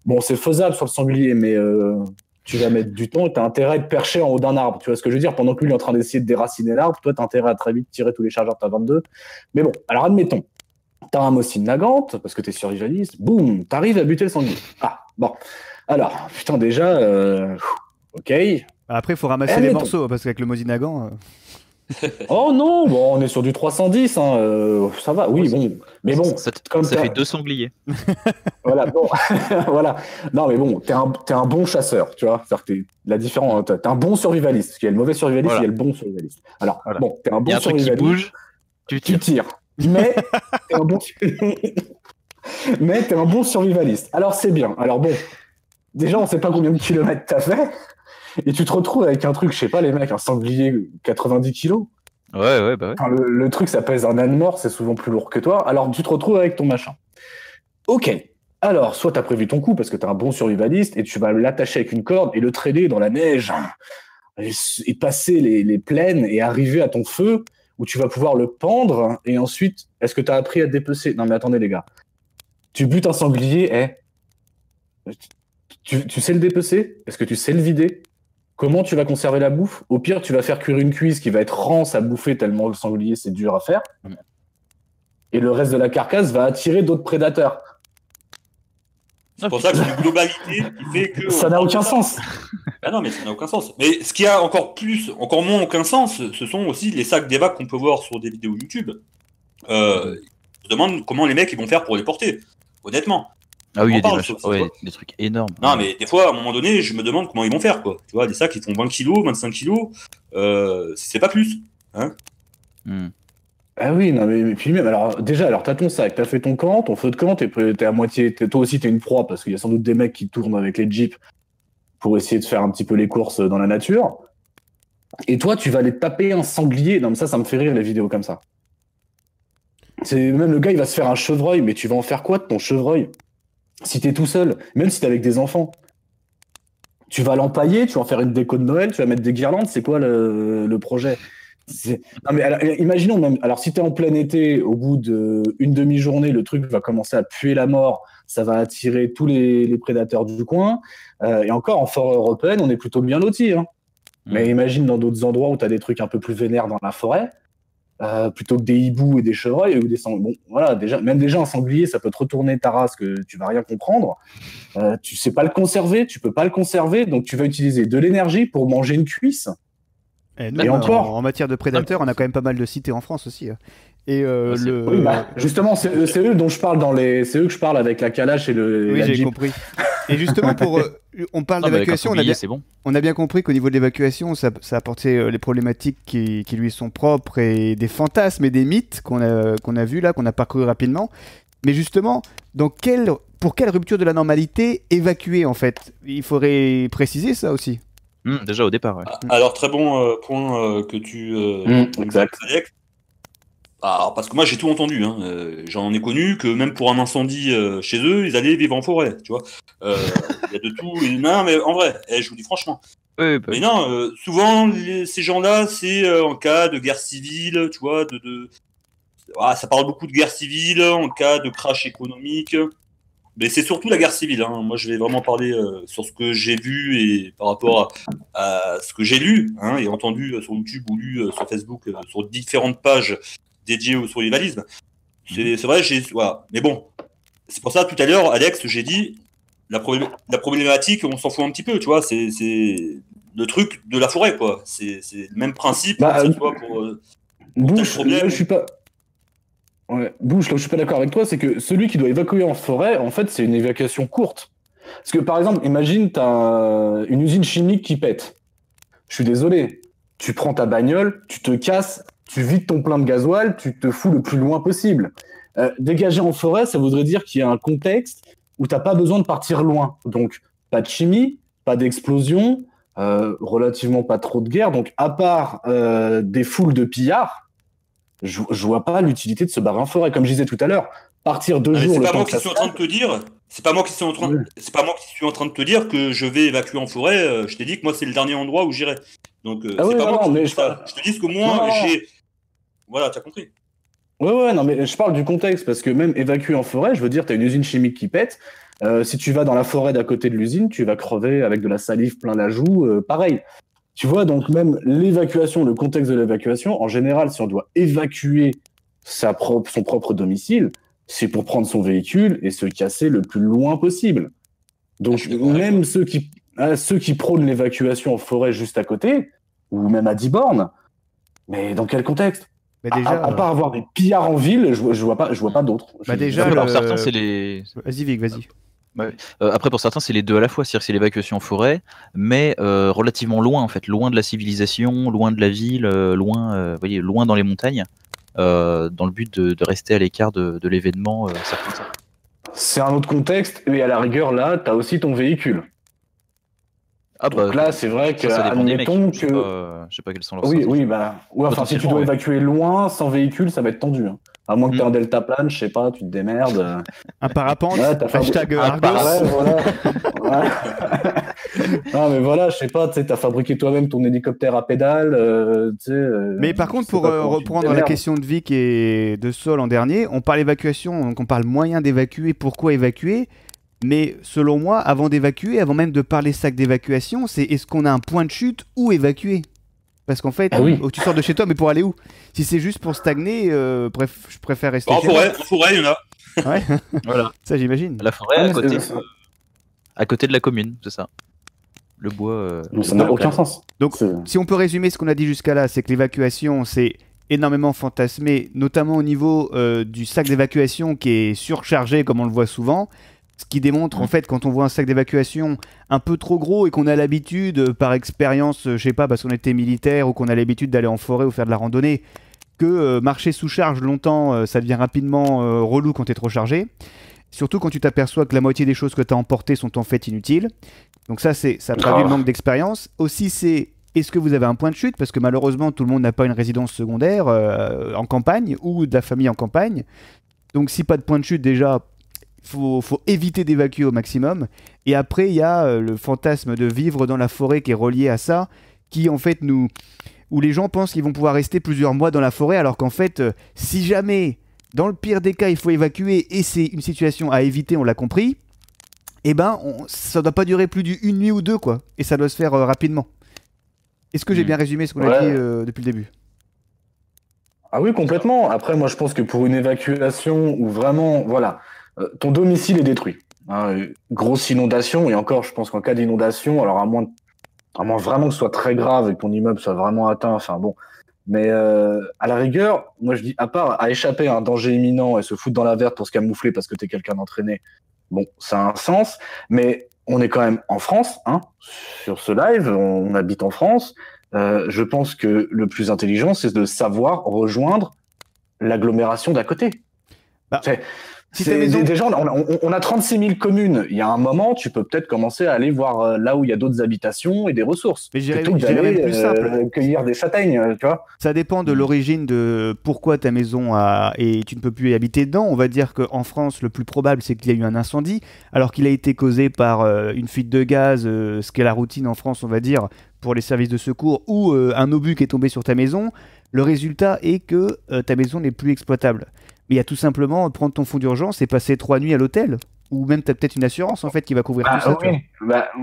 bon, c'est faisable sur le sanglier, mais tu vas mettre du temps et tu as intérêt à être perché en haut d'un arbre. Tu vois ce que je veux dire? Pendant que lui il est en train d'essayer de déraciner l'arbre, toi, tu as intérêt à très vite tirer tous les chargeurs de ta 22. Mais bon, alors admettons. T'as un Mosin Nagant, parce que t'es survivaliste, boum, t'arrives à buter le sanglier. Ah, bon. Alors, putain, déjà, ok. Après, il faut ramasser les morceaux, parce qu'avec le Mosin Nagant... Oh non, bon, on est sur du 310, hein, ça va, oui, bon. Mais bon, ça comme fait 2 sangliers. Voilà, bon, voilà. Non, mais bon, t'es un bon chasseur, tu vois. C'est-à-dire que la différence, t'es un bon survivaliste. Il y a le mauvais survivaliste, Voilà. il y a le bon survivaliste. Alors, voilà. bon, t'es un bon survivaliste. Il y a un truc qui bouge, tu tires. Mais t'es un bon mais t'es un bon survivaliste. Alors c'est bien. Alors bon, déjà on sait pas combien de kilomètres t'as fait, et tu te retrouves avec un truc, je sais pas les mecs, un sanglier 90 kilos. Ouais, bah ouais. Enfin, le truc ça pèse un âne mort, c'est souvent plus lourd que toi. Alors tu te retrouves avec ton machin. Ok. Alors soit t'as prévu ton coup parce que t'es un bon survivaliste et tu vas l'attacher avec une corde et le traîner dans la neige et passer les plaines et arriver à ton feu, où tu vas pouvoir le pendre, et ensuite, est-ce que tu as appris à te dépecer? Non mais attendez les gars, tu butes un sanglier, tu sais le dépecer? Est-ce que tu sais le vider? Comment tu vas conserver la bouffe? Au pire, tu vas faire cuire une cuisse qui va être rance à bouffer tellement le sanglier c'est dur à faire, et le reste de la carcasse va attirer d'autres prédateurs. C'est pour ça que c'est une globalité qui fait que... Ça n'a aucun sens. Ah non, mais ça n'a aucun sens. Mais ce qui a encore moins aucun sens, ce sont aussi les sacs d'évac qu'on peut voir sur des vidéos YouTube. Je me demande comment les mecs ils vont faire pour les porter, honnêtement. Ah oui, il y a des trucs énormes. Non, mais des fois, à un moment donné, je me demande comment ils vont faire, quoi. Tu vois, des sacs qui font 20 kilos, 25 kilos, c'est pas plus. Hein Ah oui, non, mais puis même, alors t'as ton sac, t'as fait ton camp, ton feu de camp, t'es à moitié, toi aussi t'es une proie, parce qu'il y a sans doute des mecs qui tournent avec les jeeps pour essayer de faire un petit peu les courses dans la nature. Et toi, tu vas aller taper un sanglier. Non, mais ça me fait rire les vidéos comme ça. Même le gars, il va se faire un chevreuil, mais tu vas en faire quoi de ton chevreuil? Si t'es tout seul, même si t'es avec des enfants, tu vas l'empailler, tu vas en faire une déco de Noël, tu vas mettre des guirlandes, c'est quoi le projet? Non, mais alors, imaginons même, alors si t'es en plein été, au bout d'une demi-journée, le truc va commencer à puer la mort, ça va attirer tous les prédateurs du coin, et encore en forêt européenne, on est plutôt bien lotis. Hein. Mais imagine dans d'autres endroits où t'as des trucs un peu plus vénères dans la forêt, plutôt que des hiboux et des chevreuils ou des sangliers. Bon, voilà, même déjà un sanglier, ça peut te retourner ta race que tu vas rien comprendre. Tu sais pas le conserver, tu peux pas le conserver, donc tu vas utiliser de l'énergie pour manger une cuisse. Et encore en matière de prédateurs, on a quand même pas mal de cités en France aussi. Et oui, justement, c'est eux dont je parle c'est eux que je parle avec la calache et le. Oui, j'ai compris. Et justement, on parle d'évacuation, on a bien compris qu'au niveau de l'évacuation, ça apportait les problématiques qui lui sont propres et des fantasmes et des mythes qu'on a vus là, qu'on a parcouru rapidement. Mais justement, pour quelle rupture de la normalité évacuer en fait? Il faudrait préciser ça aussi. Déjà au départ, ouais. Alors, très bon point que tu... exact. Alex. Alors, parce que moi, j'ai tout entendu. Hein. J'en ai connu que même pour un incendie chez eux, ils allaient vivre en forêt, tu vois. Il y a de tout. Non, mais en vrai, je vous dis franchement. Oui, mais non, souvent, ces gens-là, c'est en cas de guerre civile, tu vois, ça parle beaucoup de guerre civile, en cas de crash économique. Mais c'est surtout la guerre civile. Hein. Moi, je vais vraiment parler sur ce que j'ai vu et par rapport à ce que j'ai lu et entendu sur YouTube ou lu sur Facebook, sur différentes pages dédiées au survivalisme. C'est vrai, voilà. Mais bon, c'est pour ça, tout à l'heure, Alex, j'ai dit, la problématique, on s'en fout un petit peu, tu vois, c'est le truc de la forêt, quoi. C'est le même principe, que ce soit pour Bush, problème. je suis pas... Ouais. Bouche, là où je suis pas d'accord avec toi, c'est que celui qui doit évacuer en forêt, en fait, c'est une évacuation courte. Parce que, par exemple, imagine, t'as une usine chimique qui pète. Je suis désolé. Tu prends ta bagnole, tu te casses, tu vides ton plein de gasoil, tu te fous le plus loin possible. Dégager en forêt, ça voudrait dire qu'il y a un contexte où t'as pas besoin de partir loin. Donc, pas de chimie, pas d'explosion, relativement pas trop de guerre. Donc, à part des foules de pillards, je vois pas l'utilité de se barrer en forêt. Comme je disais tout à l'heure, partir 2 jours... C'est pas moi qui suis en train de te dire... C'est pas moi qui suis en train de te dire que je vais évacuer en forêt. Je t'ai dit que moi c'est le dernier endroit où j'irai. Donc c'est pas moi qui dis ça. Je te dis qu'au moins j'ai. Voilà, t'as compris. Ouais, non, mais je parle du contexte parce que même évacuer en forêt, je veux dire, t'as une usine chimique qui pète. Si tu vas dans la forêt d'à côté de l'usine, tu vas crever avec de la salive plein la joue. Pareil. Tu vois, donc même l'évacuation, le contexte de l'évacuation, en général, si on doit évacuer son propre domicile, c'est pour prendre son véhicule et se casser le plus loin possible. Donc même ceux qui prônent l'évacuation en forêt juste à côté, ou même à 10 bornes, mais dans quel contexte? Déjà, à part avoir des pillards en ville, je vois pas d'autres. Déjà, pour certains, c'est les... Vas-y Vic, vas-y. Après, pour certains, c'est les deux à la fois, c'est-à-dire que c'est l'évacuation en forêt, mais relativement loin, en fait, loin de la civilisation, loin de la ville, loin dans les montagnes. Dans le but de rester à l'écart de l'événement. C'est un autre contexte, et à la rigueur, là, tu as aussi ton véhicule. Donc là, c'est vrai que, admettons que... Je sais pas quels sont leurs si tu dois évacuer loin, sans véhicule, ça va être tendu. Hein. À moins que tu aies un deltaplane, je sais pas, tu te démerdes. Un parapente, hashtag Argos. Non, mais voilà, je sais pas, tu as fabriqué toi-même ton hélicoptère à pédale. Mais par contre, pour reprendre la question de Vic et de Sol en dernier, on parle évacuation, donc on parle moyen d'évacuer, pourquoi évacuer? Mais selon moi, avant d'évacuer, avant même de parler sac d'évacuation, c'est est-ce qu'on a un point de chute ou évacuer? Parce qu'en fait, tu sors de chez toi, mais pour aller où? Si c'est juste pour stagner, je préfère rester en forêt, il y en a. Ouais, voilà. Ça j'imagine. La forêt, à côté de la commune, c'est ça. Le bois... ça n'a aucun sens. Donc, si on peut résumer ce qu'on a dit jusqu'à là, c'est que l'évacuation, c'est énormément fantasmé, notamment au niveau du sac d'évacuation qui est surchargé, comme on le voit souvent. Ce qui démontre, en fait, quand on voit un sac d'évacuation un peu trop gros et qu'on a l'habitude, par expérience, je sais pas, parce qu'on était militaire ou qu'on a l'habitude d'aller en forêt ou faire de la randonnée, que marcher sous charge longtemps, ça devient rapidement relou quand t'es trop chargé. Surtout quand tu t'aperçois que la moitié des choses que t'as emportées sont en fait inutiles. Donc ça traduit le manque d'expérience. Aussi, c'est est-ce que vous avez un point de chute? Parce que malheureusement, tout le monde n'a pas une résidence secondaire en campagne ou de la famille en campagne. Donc si pas de point de chute, déjà... Faut éviter d'évacuer au maximum. Et après, il y a le fantasme de vivre dans la forêt qui est relié à ça, qui en fait où les gens pensent qu'ils vont pouvoir rester plusieurs mois dans la forêt, alors qu'en fait, si jamais, dans le pire des cas, il faut évacuer et c'est une situation à éviter, on l'a compris, eh ben, ça doit pas durer plus d'une nuit ou deux, quoi. Et ça doit se faire rapidement. Est-ce que j'ai bien résumé ce qu'on a dit depuis le début? Ah oui, complètement. Après, moi, je pense que pour une évacuation où vraiment, voilà, ton domicile est détruit. Hein, grosse inondation, et encore, je pense qu'en cas d'inondation, alors à moins vraiment que ce soit très grave et que ton immeuble soit vraiment atteint, enfin bon. Mais à la rigueur, moi je dis, à part à échapper à un danger imminent et se foutre dans la verte pour se camoufler parce que t'es quelqu'un d'entraîné, bon, ça a un sens, mais on est quand même en France, hein, sur ce live, on habite en France. Je pense que le plus intelligent, c'est de savoir rejoindre l'agglomération d'à côté. Déjà, on a 36 000 communes. Il y a un moment, tu peux peut-être commencer à aller voir là où il y a d'autres habitations et des ressources. Mais j'irais même plus simple. Cueillir des châtaignes, tu vois. Ça dépend de l'origine de pourquoi ta maison et tu ne peux plus y habiter dedans. On va dire qu'en France, le plus probable, c'est qu'il y a eu un incendie, alors qu'il a été causé par une fuite de gaz, ce qu'est la routine en France, on va dire, pour les services de secours, ou un obus qui est tombé sur ta maison. Le résultat est que ta maison n'est plus exploitable. Mais il y a tout simplement prendre ton fonds d'urgence et passer 3 nuits à l'hôtel. Ou même tu as peut-être une assurance en fait qui va couvrir tout ça.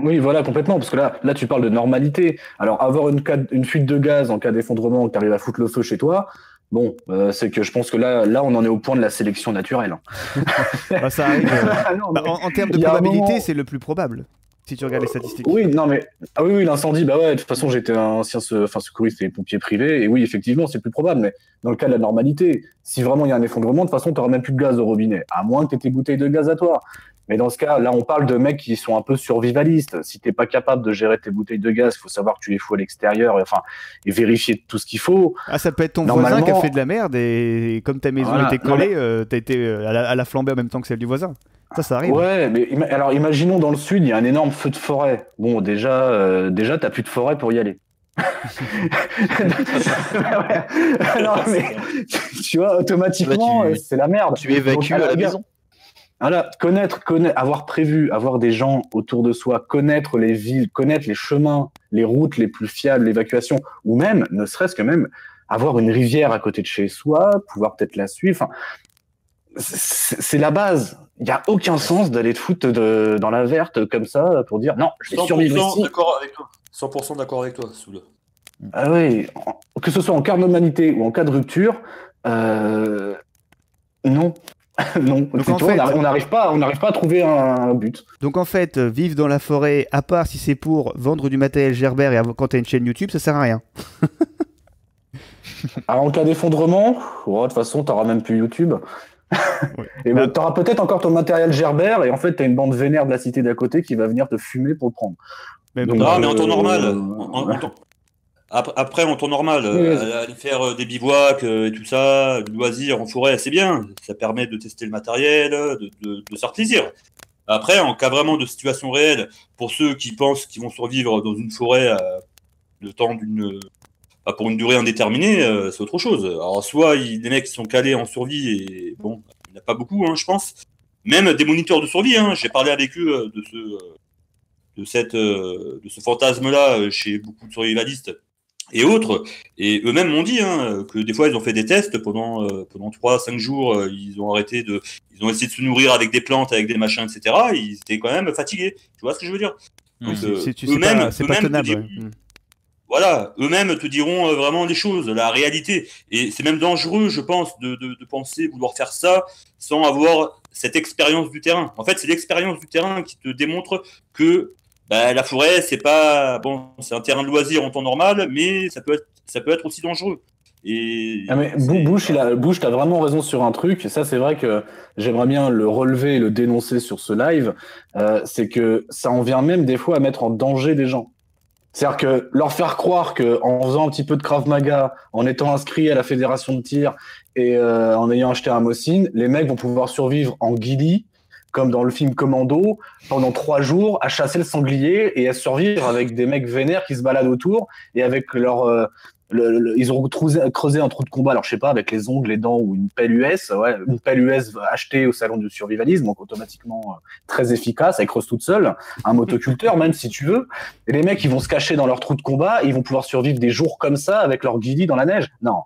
Oui, voilà, complètement. Parce que là, tu parles de normalité. Alors avoir une fuite de gaz en cas d'effondrement, que tu arrives à foutre le feu chez toi, bon, c'est que je pense que là, on en est au point de la sélection naturelle. Ça arrive. En termes de probabilité, c'est le plus probable. Si tu regardes les statistiques. Oui, non mais oui, l'incendie, bah ouais. De toute façon, j'étais un ancien secouriste et pompier privé, et oui, effectivement, c'est plus probable. Mais dans le cas de la normalité, si vraiment il y a un effondrement, de toute façon, t'auras même plus de gaz au robinet, à moins que t'aies tes bouteilles de gaz à toi. Mais dans ce cas, là, on parle de mecs qui sont un peu survivalistes. Si t'es pas capable de gérer tes bouteilles de gaz, il faut savoir que tu les fous à l'extérieur, et vérifier tout ce qu'il faut. Ah, ça peut être ton voisin qui a fait de la merde et comme ta maison était collée, t'as été à la flambée en même temps que celle du voisin. Ça arrive. Ouais, mais alors imaginons dans le sud, il y a un énorme feu de forêt. Bon, déjà, t'as plus de forêt pour y aller. Non, mais tu vois, automatiquement, c'est la merde. Tu évacues à la maison. Voilà, connaître, avoir prévu, avoir des gens autour de soi, connaître les villes, connaître les chemins, les routes les plus fiables, l'évacuation, ou même, ne serait-ce que même, avoir une rivière à côté de chez soi, pouvoir peut-être la suivre. Enfin, c'est la base. Il n'y a aucun sens d'aller te foutre dans la verte comme ça pour dire non, je vais survivre ici. 100% d'accord avec toi. 100% d'accord avec toi, Soul. Ah oui, que ce soit en cas de normalité ou en cas de rupture, non. Non. Donc en fait, on n'arrive pas à trouver un but. Donc en fait, vivre dans la forêt, à part si c'est pour vendre du matériel Gerber et quand t'as une chaîne YouTube, ça sert à rien. Alors en cas d'effondrement, de toute façon, t'auras même plus YouTube. Oui. Et t'auras peut-être encore ton matériel Gerber et en fait, t'as une bande vénère de la cité d'à côté qui va venir te fumer pour le prendre. Donc, non, mais en temps normal. Après, en temps normal, aller faire des bivouacs et tout ça, du loisir en forêt, c'est bien. Ça permet de tester le matériel, de se faire plaisir. Après, en cas vraiment de situation réelle, pour ceux qui pensent qu'ils vont survivre dans une forêt le temps pour une durée indéterminée, c'est autre chose. Alors, soit des mecs qui sont calés en survie, et bon, il n'y en a pas beaucoup, hein, je pense. Même des moniteurs de survie, hein, j'ai parlé avec eux de ce fantasme-là chez beaucoup de survivalistes et autres, et eux-mêmes m'ont dit que des fois ils ont fait des tests pendant 3-5 jours, ils ont essayé de se nourrir avec des plantes, avec des machins, etc. Ils étaient quand même fatigués, tu vois ce que je veux dire. Donc, c'est pas tenable. Voilà, eux-mêmes te diront vraiment les choses, la réalité, et c'est même dangereux, je pense, de penser vouloir faire ça sans avoir cette expérience du terrain. En fait, c'est l'expérience du terrain qui te démontre que la forêt, c'est pas c'est un terrain de loisir en temps normal, mais ça peut être aussi dangereux. Mais Bush, t'as vraiment raison sur un truc, et ça c'est vrai que j'aimerais bien le relever et le dénoncer sur ce live, c'est que ça en vient même des fois à mettre en danger des gens. C'est-à-dire que leur faire croire qu'en faisant un petit peu de Krav Maga, en étant inscrit à la fédération de tir et en ayant acheté un Mosin, les mecs vont pouvoir survivre en ghillie, comme dans le film Commando, pendant 3 jours, à chasser le sanglier et à survivre avec des mecs vénères qui se baladent autour et avec leur... ils ont creusé un trou de combat, alors je sais pas, avec les ongles, les dents ou une pelle US, une pelle US achetée au salon du survivalisme, donc automatiquement très efficace, elle creuse toute seule, un motoculteur même si tu veux, et les mecs ils vont se cacher dans leur trou de combat, ils vont pouvoir survivre des jours comme ça avec leur ghillie dans la neige. Non,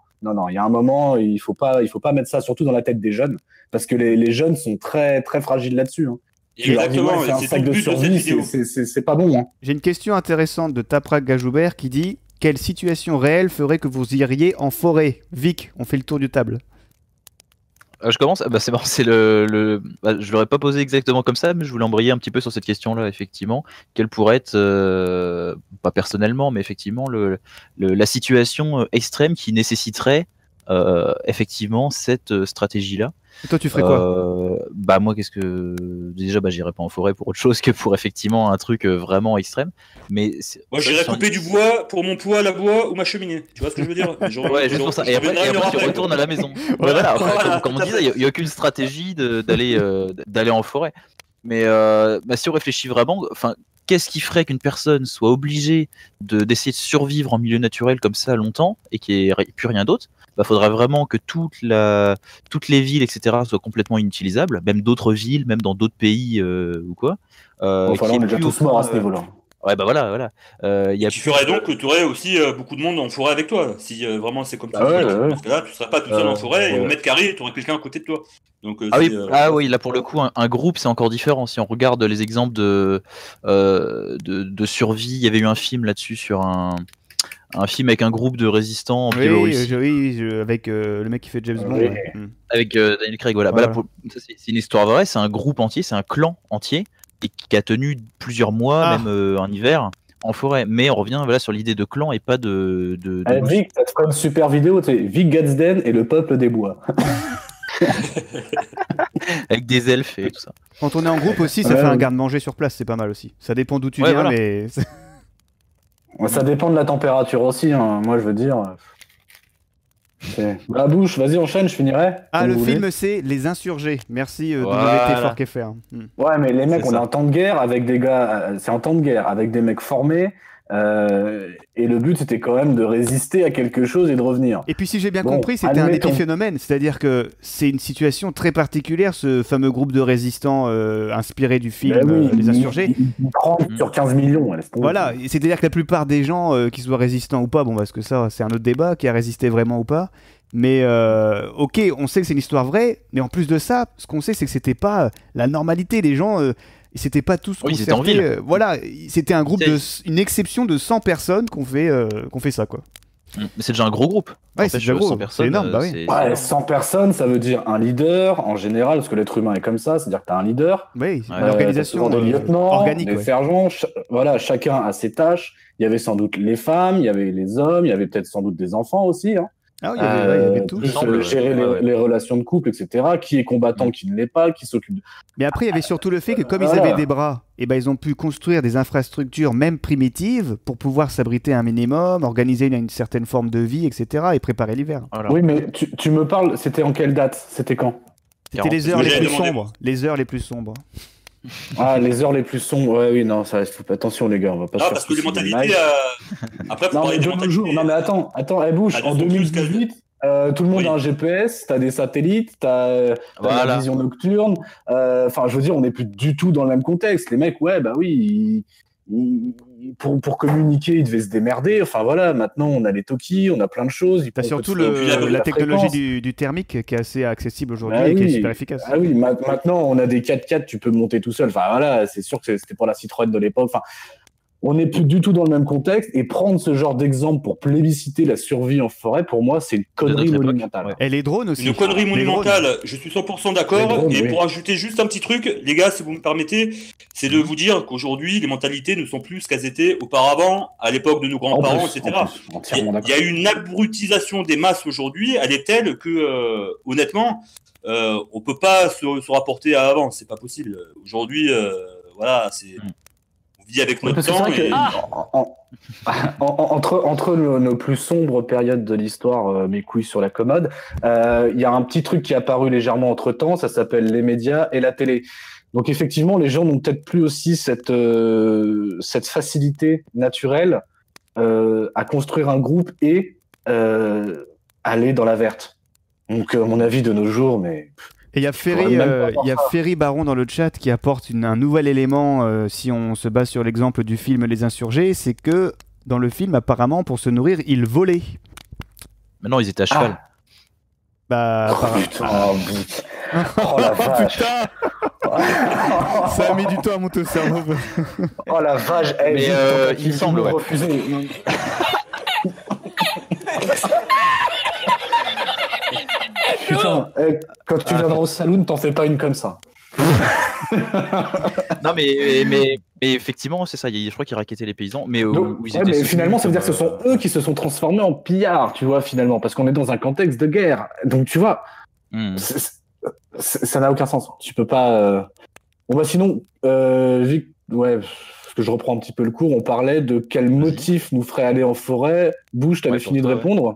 il y a un moment, il faut pas mettre ça surtout dans la tête des jeunes, parce que les jeunes sont très très fragiles là-dessus. Exactement, c'est un sac de survie, c'est pas bon. J'ai une question intéressante de Taprak Gajoubert qui dit: quelle situation réelle ferait que vous iriez en forêt? Vic, on fait le tour du table. Je commence. C'est marrant, je l'aurais pas posé exactement comme ça, mais je voulais embrayer un petit peu sur cette question-là, effectivement. Quelle pourrait être, pas personnellement, mais effectivement, la situation extrême qui nécessiterait effectivement cette stratégie-là. Et toi, tu ferais quoi? Moi, déjà, j'irais pas en forêt pour autre chose que pour effectivement un truc vraiment extrême. Mais moi, j'irais couper du bois pour mon poêle à bois ou ma cheminée. Tu vois ce que je veux dire? Juste pour ça. Et après tu retournes à la maison. Voilà. Comme on disait, il n'y a aucune stratégie d'aller en forêt. Mais si on réfléchit vraiment, qu'est-ce qui ferait qu'une personne soit obligée d'essayer de survivre en milieu naturel comme ça longtemps et qu'il n'y ait plus rien d'autre? Faudrait vraiment que toutes les villes, etc., soient complètement inutilisables, même d'autres villes, même dans d'autres pays ou quoi. On est déjà tous morts à ce niveau-là. Ouais, voilà. Tu ferais donc que tu aurais aussi beaucoup de monde en forêt avec toi, si vraiment c'est comme ça. Parce que là, tu serais pas tout seul en forêt et au mètre carré, tu aurais quelqu'un à côté de toi. Donc, oui, là pour le coup, un groupe c'est encore différent. Si on regarde les exemples de survie, il y avait eu un film là-dessus sur un film avec un groupe de résistants en Biélorussie. Oui, avec le mec qui fait James Bond. Avec Daniel Craig, voilà. Ça, c'est une histoire vraie, c'est un groupe entier, c'est un clan entier et qui a tenu plusieurs mois, même en hiver, en forêt. Mais on revient sur l'idée de clan et pas de Vic, ça te fera une super vidéo, tu sais, Vic Gadsden et le peuple des bois. Avec des elfes et tout ça. Quand on est en groupe aussi, ça fait un garde-manger sur place, c'est pas mal aussi. Ça dépend d'où tu viens, mais... Ça dépend de la température aussi, hein. Moi je veux dire... Bah bouche, vas-y enchaîne, je finirai. Le film c'est Les Insurgés. Merci WT Forquefr. Ouais, mais les mecs, on est en temps de guerre avec des gars, c'est en temps de guerre avec des mecs formés. Et le but c'était quand même de résister à quelque chose et de revenir. Et puis si j'ai bien compris, c'était un épiphénomène, c'est-à-dire que c'est une situation très particulière, ce fameux groupe de résistants inspiré du film Les Insurgés. Il prend sur 15 millions. Voilà, c'est-à-dire que la plupart des gens, qui soient résistants ou pas, bon parce que ça c'est un autre débat, qui a résisté vraiment ou pas, mais ok, on sait que c'est une histoire vraie, mais en plus de ça, ce qu'on sait c'est que c'était pas la normalité, les gens... C'était pas tous concertés. Voilà, c'était un groupe une exception de 100 personnes qu'on fait ça, quoi. Mais c'est déjà un gros groupe. Ouais, c'est déjà gros. 100 personnes, c'est énorme, bah oui. Ouais, 100 personnes, ça veut dire un leader en général, parce que l'être humain est comme ça, c'est-à-dire que tu as un leader. Oui, une organisation des lieutenants, organique, des sergents, voilà, chacun a ses tâches. Il y avait sans doute les femmes, il y avait les hommes, il y avait peut-être sans doute des enfants aussi. Hein. Ah oui, il y avait tout. Gérer les relations de couple, etc. Qui est combattant, qui ne l'est pas, qui s'occupe de... Mais après, il y avait surtout le fait que comme ils avaient des bras, ils ont pu construire des infrastructures, même primitives, pour pouvoir s'abriter un minimum, organiser une certaine forme de vie, etc. et préparer l'hiver. Voilà. Oui, mais tu me parles, c'était en quelle date? C'était quand? C'était les heures les plus sombres. Les heures les plus sombres. Les heures les plus sombres, oui, non, ça faut pas attention les gars, on va pas se faire parce que les mentalités, après, non, mais de nos jours, non mais attends, Bouche, en 2018, tout le monde a un GPS, t'as des satellites, t'as la vision nocturne, enfin, je veux dire, on n'est plus du tout dans le même contexte, les mecs, pour communiquer, ils devaient se démerder. Enfin voilà, maintenant on a les talkies, on a plein de choses. T'as surtout la technologie du thermique qui est assez accessible aujourd'hui et qui est super efficace. Ah oui, maintenant on a des 4x4, tu peux monter tout seul. Enfin voilà, c'est sûr que c'était pour la Citroën de l'époque. Enfin, on n'est plus du tout dans le même contexte et prendre ce genre d'exemple pour plébisciter la survie en forêt, pour moi, c'est une connerie monumentale. Ouais. Et les drones aussi. Une connerie monumentale, je suis 100% d'accord. Et pour ajouter juste un petit truc, les gars, si vous me permettez, c'est de vous dire qu'aujourd'hui, les mentalités ne sont plus ce qu'elles étaient auparavant, à l'époque de nos grands-parents, etc. Il y a une abrutisation des masses aujourd'hui, elle est telle que, honnêtement, on peut pas se rapporter à avant, c'est pas possible. Aujourd'hui, voilà, c'est... avec notre temps. Entre nos plus sombres périodes de l'histoire, mes couilles sur la commode, il y a un petit truc qui est apparu légèrement entre temps, ça s'appelle les médias et la télé. Donc effectivement, les gens n'ont peut-être plus aussi cette facilité naturelle à construire un groupe et aller dans la verte. Donc à mon avis, de nos jours, mais... Et il y a Ferry Baron dans le chat qui apporte un nouvel élément, si on se base sur l'exemple du film Les Insurgés, c'est que dans le film, apparemment, pour se nourrir, ils volaient. Mais non, ils étaient à cheval. Putain, oh la vache. Putain. Ça a mis du temps à monter au cerveau. Oh la vache. Mais il semble refuser. Putain, quand tu viendras au saloon, t'en fais pas une comme ça. Non, mais effectivement, c'est ça. Je crois qu'ils raquettaient les paysans. Mais, mais finalement, ça veut dire que ce sont eux qui se sont transformés en pillards, tu vois, finalement, parce qu'on est dans un contexte de guerre. Donc, tu vois, ça n'a aucun sens. Tu peux pas. Bon, bah, sinon, parce que je reprends un petit peu le cours, on parlait de quel motif nous ferait aller en forêt. Bouche, t'avais fini de répondre?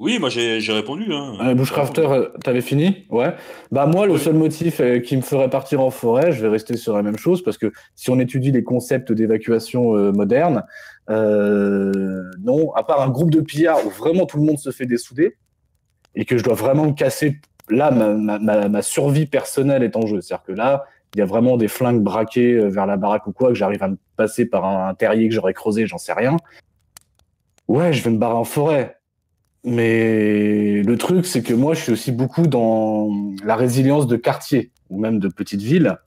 Oui, moi j'ai répondu. Bushcrafter, t'avais fini? Ouais. Bah moi, le seul motif qui me ferait partir en forêt, je vais rester sur la même chose, parce que si on étudie les concepts d'évacuation modernes, non, à part un groupe de pillards où vraiment tout le monde se fait dessouder, et que je dois vraiment me casser, là, ma survie personnelle est en jeu. C'est-à-dire que là, il y a vraiment des flingues braquées vers la baraque ou quoi, que j'arrive à me passer par un terrier que j'aurais creusé, j'en sais rien. Ouais, je vais me barrer en forêt. Mais le truc, c'est que moi, je suis aussi beaucoup dans la résilience de quartier, ou même de petites villes.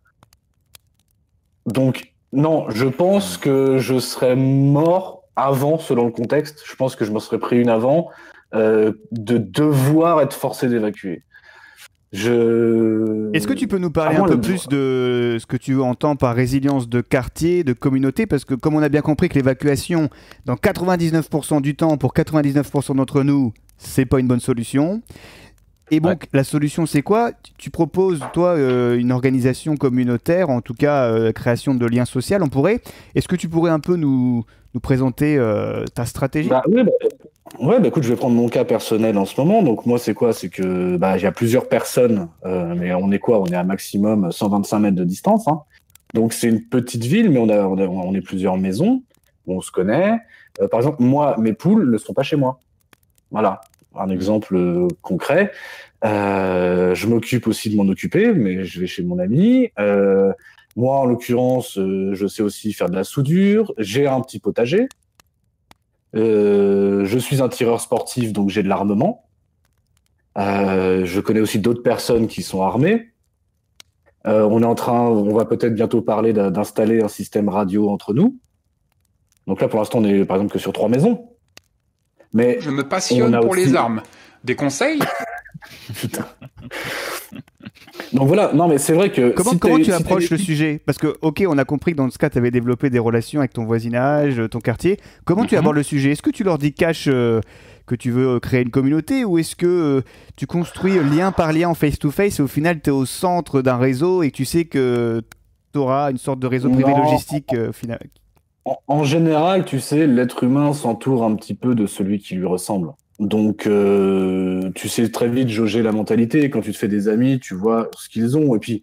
Donc, non, je pense que je serais mort avant, selon le contexte. Je pense que je me serais pris une avant, de devoir être forcé d'évacuer. Est-ce que tu peux nous parler un peu plus de ce que tu entends par résilience de quartier, de communauté? Parce que comme on a bien compris que l'évacuation, dans 99% du temps, pour 99% d'entre nous, c'est pas une bonne solution. Et donc, la solution, c'est quoi? Tu proposes, toi, une organisation communautaire, en tout cas, création de liens sociaux, on pourrait. Est-ce que tu pourrais un peu nous présenter ta stratégie? Écoute, je vais prendre mon cas personnel en ce moment. Donc, moi, c'est quoi? C'est que il y a plusieurs personnes, mais on est quoi? On est à maximum 125 mètres de distance. Hein. Donc, c'est une petite ville, mais on est plusieurs maisons. On se connaît. Par exemple, moi, mes poules ne seront pas chez moi. Voilà. Un exemple concret. Je m'occupe aussi de m'en occuper, mais je vais chez mon ami. Moi, en l'occurrence, je sais aussi faire de la soudure. J'ai un petit potager. Je suis un tireur sportif, donc j'ai de l'armement. Je connais aussi d'autres personnes qui sont armées. On va peut-être bientôt parler d'installer un système radio entre nous. Donc là, pour l'instant, on est par exemple que sur 3 maisons. Mais je me passionne pour les armes. Des conseils? Putain. Donc voilà, non mais c'est vrai que... Comment tu approches le sujet? Parce que, ok, on a compris que dans ce cas, tu avais développé des relations avec ton voisinage, ton quartier. Comment tu abordes le sujet? Est-ce que tu leur dis cash que tu veux créer une communauté, ou est-ce que tu construis lien par lien en face-to-face et au final, tu es au centre d'un réseau et tu sais que tu auras une sorte de réseau privé logistique final? En général, tu sais, l'être humain s'entoure un petit peu de celui qui lui ressemble. Donc, tu sais très vite jauger la mentalité. Quand tu te fais des amis, tu vois ce qu'ils ont. Et puis,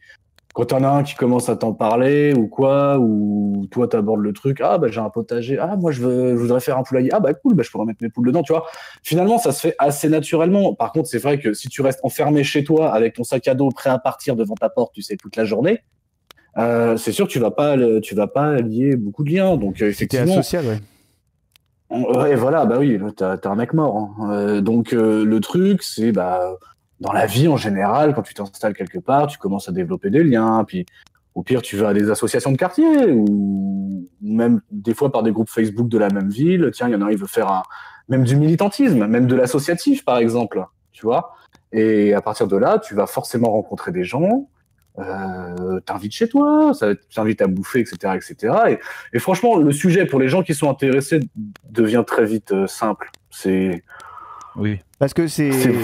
quand t'en as un qui commence à t'en parler ou quoi, ou toi t'abordes le truc, j'ai un potager, moi je voudrais faire un poulailler, cool, je pourrais mettre mes poules dedans, tu vois. Finalement, ça se fait assez naturellement. Par contre, c'est vrai que si tu restes enfermé chez toi avec ton sac à dos prêt à partir devant ta porte, tu sais, toute la journée, c'est sûr que tu vas pas lier beaucoup de liens. Donc effectivement. C'était asocial, ouais. Ouais, voilà, oui, t'as un mec mort. Hein. Donc le truc, c'est dans la vie en général, quand tu t'installes quelque part, tu commences à développer des liens, puis au pire, tu vas à des associations de quartier, ou même des fois par des groupes Facebook de la même ville. Tiens, il y en a un, il veut faire même du militantisme, même de l'associatif, par exemple, tu vois. Et à partir de là, tu vas forcément rencontrer des gens, t'invites chez toi, t'invites à bouffer, etc., etc. Et franchement, le sujet pour les gens qui sont intéressés devient très vite simple. Oui. Parce que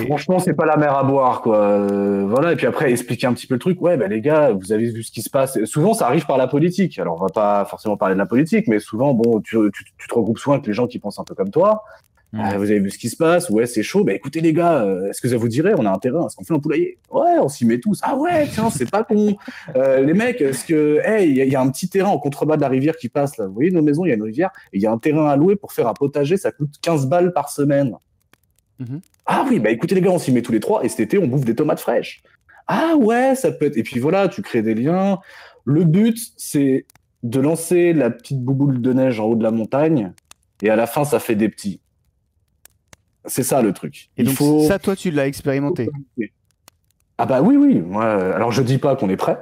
franchement, c'est pas la mer à boire, quoi. Voilà. Et puis après, expliquer un petit peu le truc. Ouais, les gars, vous avez vu ce qui se passe. Souvent, ça arrive par la politique. Alors, on va pas forcément parler de la politique, mais souvent, tu te regroupes souvent avec les gens qui pensent un peu comme toi. Vous avez vu ce qui se passe? Ouais, c'est chaud. Écoutez, les gars, est-ce que ça vous dirait? On a un terrain. Est-ce qu'on fait un poulailler? Ouais, on s'y met tous. Ah ouais, tiens, c'est pas con. Les mecs, est-ce que, il y a un petit terrain en contrebas de la rivière qui passe là. Vous voyez nos maisons, il y a une rivière et il y a un terrain à louer pour faire un potager. Ça coûte 15 balles par semaine. Ah oui, écoutez les gars, on s'y met tous les 3 et cet été, on bouffe des tomates fraîches. Ah ouais, ça peut être... Et puis voilà, tu crées des liens. Le but, c'est de lancer la petite bouboule de neige en haut de la montagne et à la fin, ça fait des petits. C'est ça le truc. Et donc ça, toi, tu l'as expérimenté? Oui. Moi, alors, je dis pas qu'on est prêt.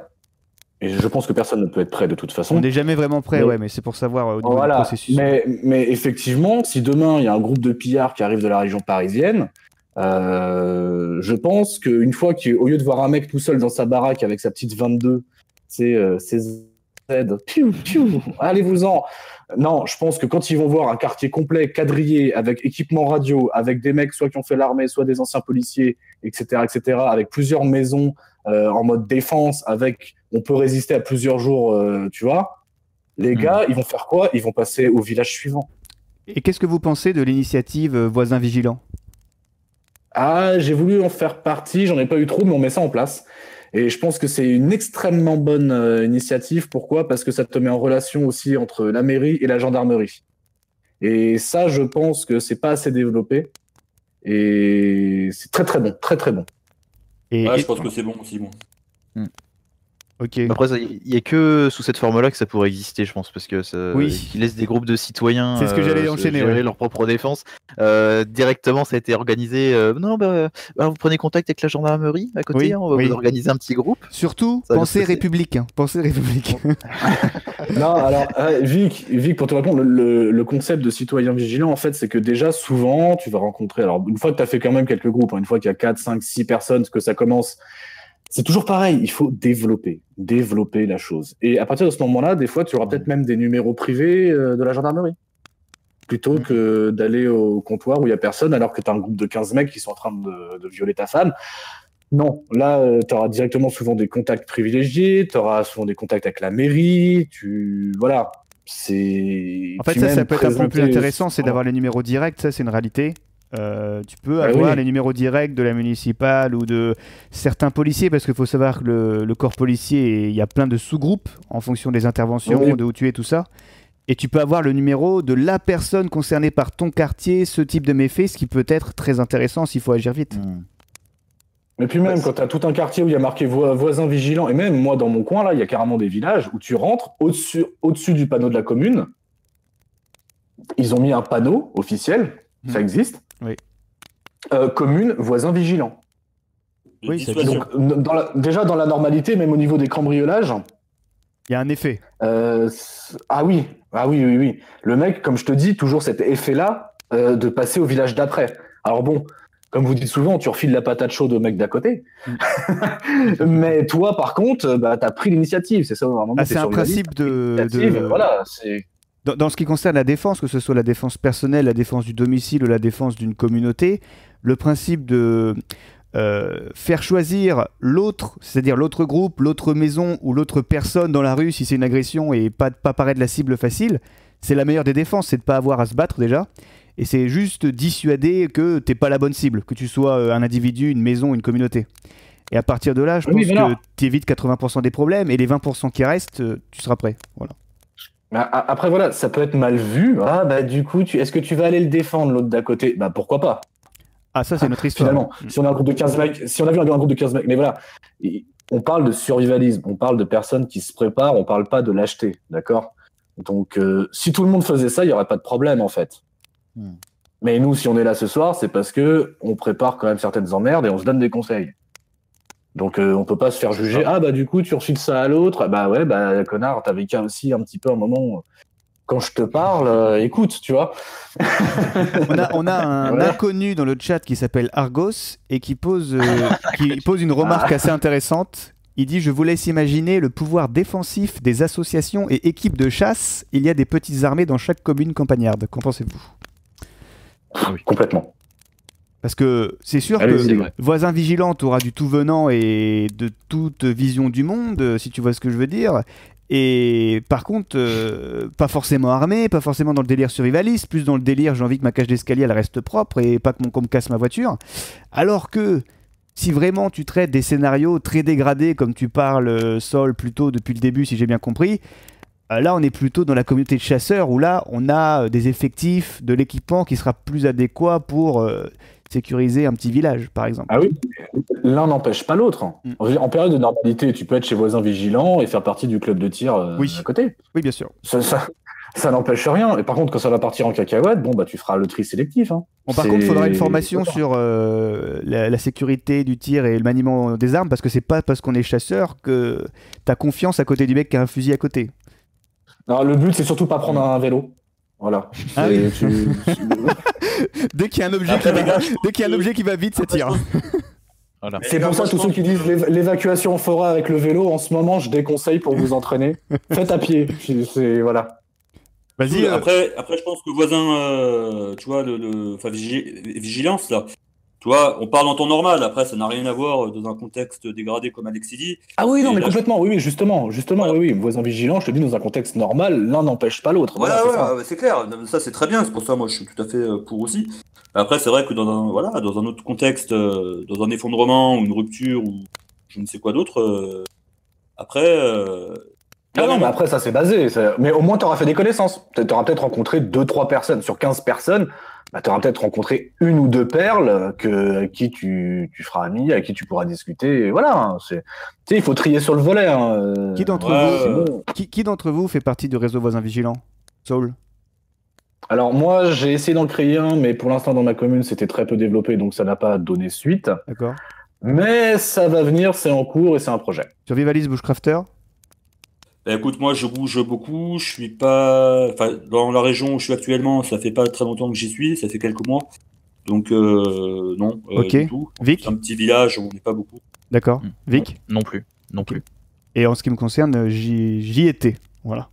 Et je pense que personne ne peut être prêt de toute façon. On n'est jamais vraiment prêt, mais c'est pour savoir au niveau du processus. Mais effectivement, si demain, il y a un groupe de pillards qui arrive de la région parisienne, je pense qu'une fois qu'au lieu de voir un mec tout seul dans sa baraque avec sa petite 22, c'est Z, piou, piou, allez-vous-en. Non, je pense que quand ils vont voir un quartier complet, quadrillé, avec équipement radio, avec des mecs soit qui ont fait l'armée, soit des anciens policiers, etc., avec plusieurs maisons en mode défense, on peut résister à plusieurs jours, tu vois, les gars, ils vont faire quoi? Ils vont passer au village suivant. Et qu'est-ce que vous pensez de l'initiative Voisins Vigilants? J'ai voulu en faire partie, j'en ai pas eu trop, mais on met ça en place. Et je pense que c'est une extrêmement bonne initiative. Pourquoi? Parce que ça te met en relation aussi entre la mairie et la gendarmerie. Et ça, je pense que c'est pas assez développé. Et c'est très très bon, très très bon. Je pense que c'est bon aussi, moi. Okay. Après, il n'y a que sous cette forme-là que ça pourrait exister, je pense, parce que ça qui laisse des groupes de citoyens c'est ce que j'allais enchaîner, gérer leur propre défense. Directement, ça a été organisé. Vous prenez contact avec la gendarmerie à côté, on va vous organiser un petit groupe. Surtout, pensez républicain. Non, alors, Vic, pour te répondre, le concept de citoyen vigilant, en fait, c'est que déjà, souvent, tu vas rencontrer, alors une fois que tu as fait quand même quelques groupes, une fois qu'il y a 4, 5, 6 personnes, que ça commence c'est toujours pareil, il faut développer la chose. Et à partir de ce moment-là, des fois, tu auras peut-être même des numéros privés de la gendarmerie. Plutôt que d'aller au comptoir où il n'y a personne, alors que tu as un groupe de 15 mecs qui sont en train de violer ta femme. Non, là, tu auras directement souvent des contacts privilégiés, tu auras souvent des contacts avec la mairie, voilà. En fait, ça peut être un peu plus intéressant, c'est d'avoir les numéros directs, ça c'est une réalité. Tu peux avoir les numéros directs de la municipale ou de certains policiers, parce qu'il faut savoir que le corps policier, il y a plein de sous-groupes en fonction des interventions, de où tu es, tout ça. Et tu peux avoir le numéro de la personne concernée par ton quartier, ce type de méfait, ce qui peut être très intéressant s'il faut agir vite. Et puis même, quand tu as tout un quartier où il y a marqué voisins vigilants, et même moi dans mon coin, là, il y a carrément des villages où tu rentres au-dessus du panneau de la commune. Ils ont mis un panneau officiel, ça existe. Oui. Commune, voisins vigilants. Oui, donc, déjà dans la normalité, même au niveau des cambriolages, il y a un effet. Ah oui. Le mec, comme je te dis, toujours cet effet-là de passer au village d'après. Alors bon, comme vous dites souvent, tu refiles la patate chaude au mec d'à côté. Mais toi, par contre, t'as pris l'initiative. C'est ça, vraiment. C'est un principe Voilà, c'est... Dans ce qui concerne la défense, que ce soit la défense personnelle, la défense du domicile ou la défense d'une communauté, le principe de faire choisir l'autre, c'est-à-dire l'autre groupe, l'autre maison ou l'autre personne dans la rue si c'est une agression et pas paraître la cible facile, c'est la meilleure des défenses, c'est de ne pas avoir à se battre déjà. Et c'est juste dissuader que t'es pas la bonne cible, que tu sois un individu, une maison, une communauté. Et à partir de là, je pense que tu évites 80% des problèmes et les 20% qui restent, tu seras prêt. Voilà. Après, voilà, ça peut être mal vu. Du coup, est-ce que tu vas aller le défendre, l'autre d'à côté ? Pourquoi pas ? Ah, ça, c'est notre histoire. Finalement, si on a un groupe de 15 mecs, si on a vu un groupe de 15 mecs, mais voilà, on parle de survivalisme, on parle de personnes qui se préparent, on parle pas de lâcheté, d'accord ? Donc, si tout le monde faisait ça, il y aurait pas de problème, en fait. Mais nous, si on est là ce soir, c'est parce que on prépare quand même certaines emmerdes et on se donne des conseils. Donc, on peut pas se faire juger. Du coup, tu refiles ça à l'autre. Connard, t'avais qu'à aussi un petit peu un moment... Quand je te parle, écoute, tu vois. on a un inconnu dans le chat qui s'appelle Argos et qui pose une remarque assez intéressante. Il dit « Je vous laisse imaginer le pouvoir défensif des associations et équipes de chasse. Il y a des petites armées dans chaque commune campagnarde. Qu'en pensez-vous ?» Complètement. Parce que c'est sûr que voisin vigilant, tu auras du tout venant et de toute vision du monde, si tu vois ce que je veux dire. Et par contre, pas forcément armé, pas forcément dans le délire survivaliste, plus dans le délire j'ai envie que ma cage d'escalier elle reste propre et pas qu'on me casse ma voiture. Alors que si vraiment tu traites des scénarios très dégradés comme tu parles Sol plutôt depuis le début si j'ai bien compris, là on est plutôt dans la communauté de chasseurs où là on a des effectifs, de l'équipement qui sera plus adéquat pour sécuriser un petit village par exemple. Ah oui, l'un n'empêche pas l'autre. En période de normalité, tu peux être chez voisins vigilants et faire partie du club de tir à côté. Oui, bien sûr. Ça n'empêche rien. Et par contre, quand ça va partir en cacahuète, tu feras le tri sélectif. Par contre, il faudra une formation sur la sécurité du tir et le maniement des armes, parce que c'est pas parce qu'on est chasseur que t'as confiance à côté du mec qui a un fusil à côté. Alors, le but, c'est surtout pas prendre un vélo. Voilà. Dès qu'il y a un objet qui va vite, ça tire. Voilà. C'est pour ça tous ceux qui disent l'évacuation en forêt avec le vélo, en ce moment, je déconseille pour vous entraîner. Faites à pied. Voilà. Vas-y. Après, je pense que voisin, tu vois, vigilance là. Tu vois, on parle en temps normal. Après, ça n'a rien à voir dans un contexte dégradé comme Alexis dit. Ah oui, non, mais complètement. Oui, justement. Oui. Voisin vigilant, je te dis, dans un contexte normal, l'un n'empêche pas l'autre. Voilà, c'est clair. Ça, c'est très bien. C'est pour ça, moi, je suis tout à fait pour aussi. Après, c'est vrai que dans un autre contexte, dans un effondrement ou une rupture ou je ne sais quoi d'autre, mais après, ça, c'est basé. Mais au moins, tu auras fait des connaissances. Tu auras peut-être rencontré 2-3 personnes. Sur 15 personnes, tu auras peut-être rencontré une ou deux perles à qui tu feras ami, à qui tu pourras discuter. Et voilà. Il faut trier sur le volet. Qui d'entre vous fait partie du réseau voisins vigilants ? Saul ? Alors moi, j'ai essayé d'en créer un, mais pour l'instant, dans ma commune, c'était très peu développé, donc ça n'a pas donné suite. D'accord. Mais ça va venir, c'est en cours et c'est un projet. Survivalist Bushcrafter ? Écoute, moi, je bouge beaucoup. Je suis pas... dans la région où je suis actuellement, ça fait pas très longtemps que j'y suis, ça fait quelques mois. Donc non, Ok. du tout. Vic. C'est un petit village où on n'est pas beaucoup. D'accord. Vic. Non plus. Non plus. Et en ce qui me concerne, j'y étais. Voilà.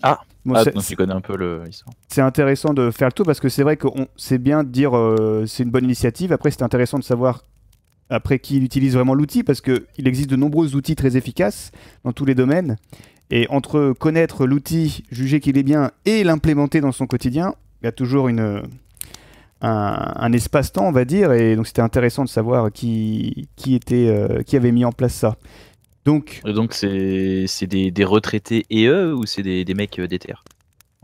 Ah. Bon, Donc tu connais un peu l'histoire. c'est intéressant de faire le tour parce que c'est vrai que c'est bien de dire c'est une bonne initiative. Après, c'est intéressant de savoir après qui utilise vraiment l'outil parce qu'il existe de nombreux outils très efficaces dans tous les domaines. Et entre connaître l'outil, juger qu'il est bien et l'implémenter dans son quotidien, il y a toujours un espace-temps, on va dire. Et donc, c'était intéressant de savoir qui avait mis en place ça. Donc c'est des retraités et eux ou c'est des mecs déter?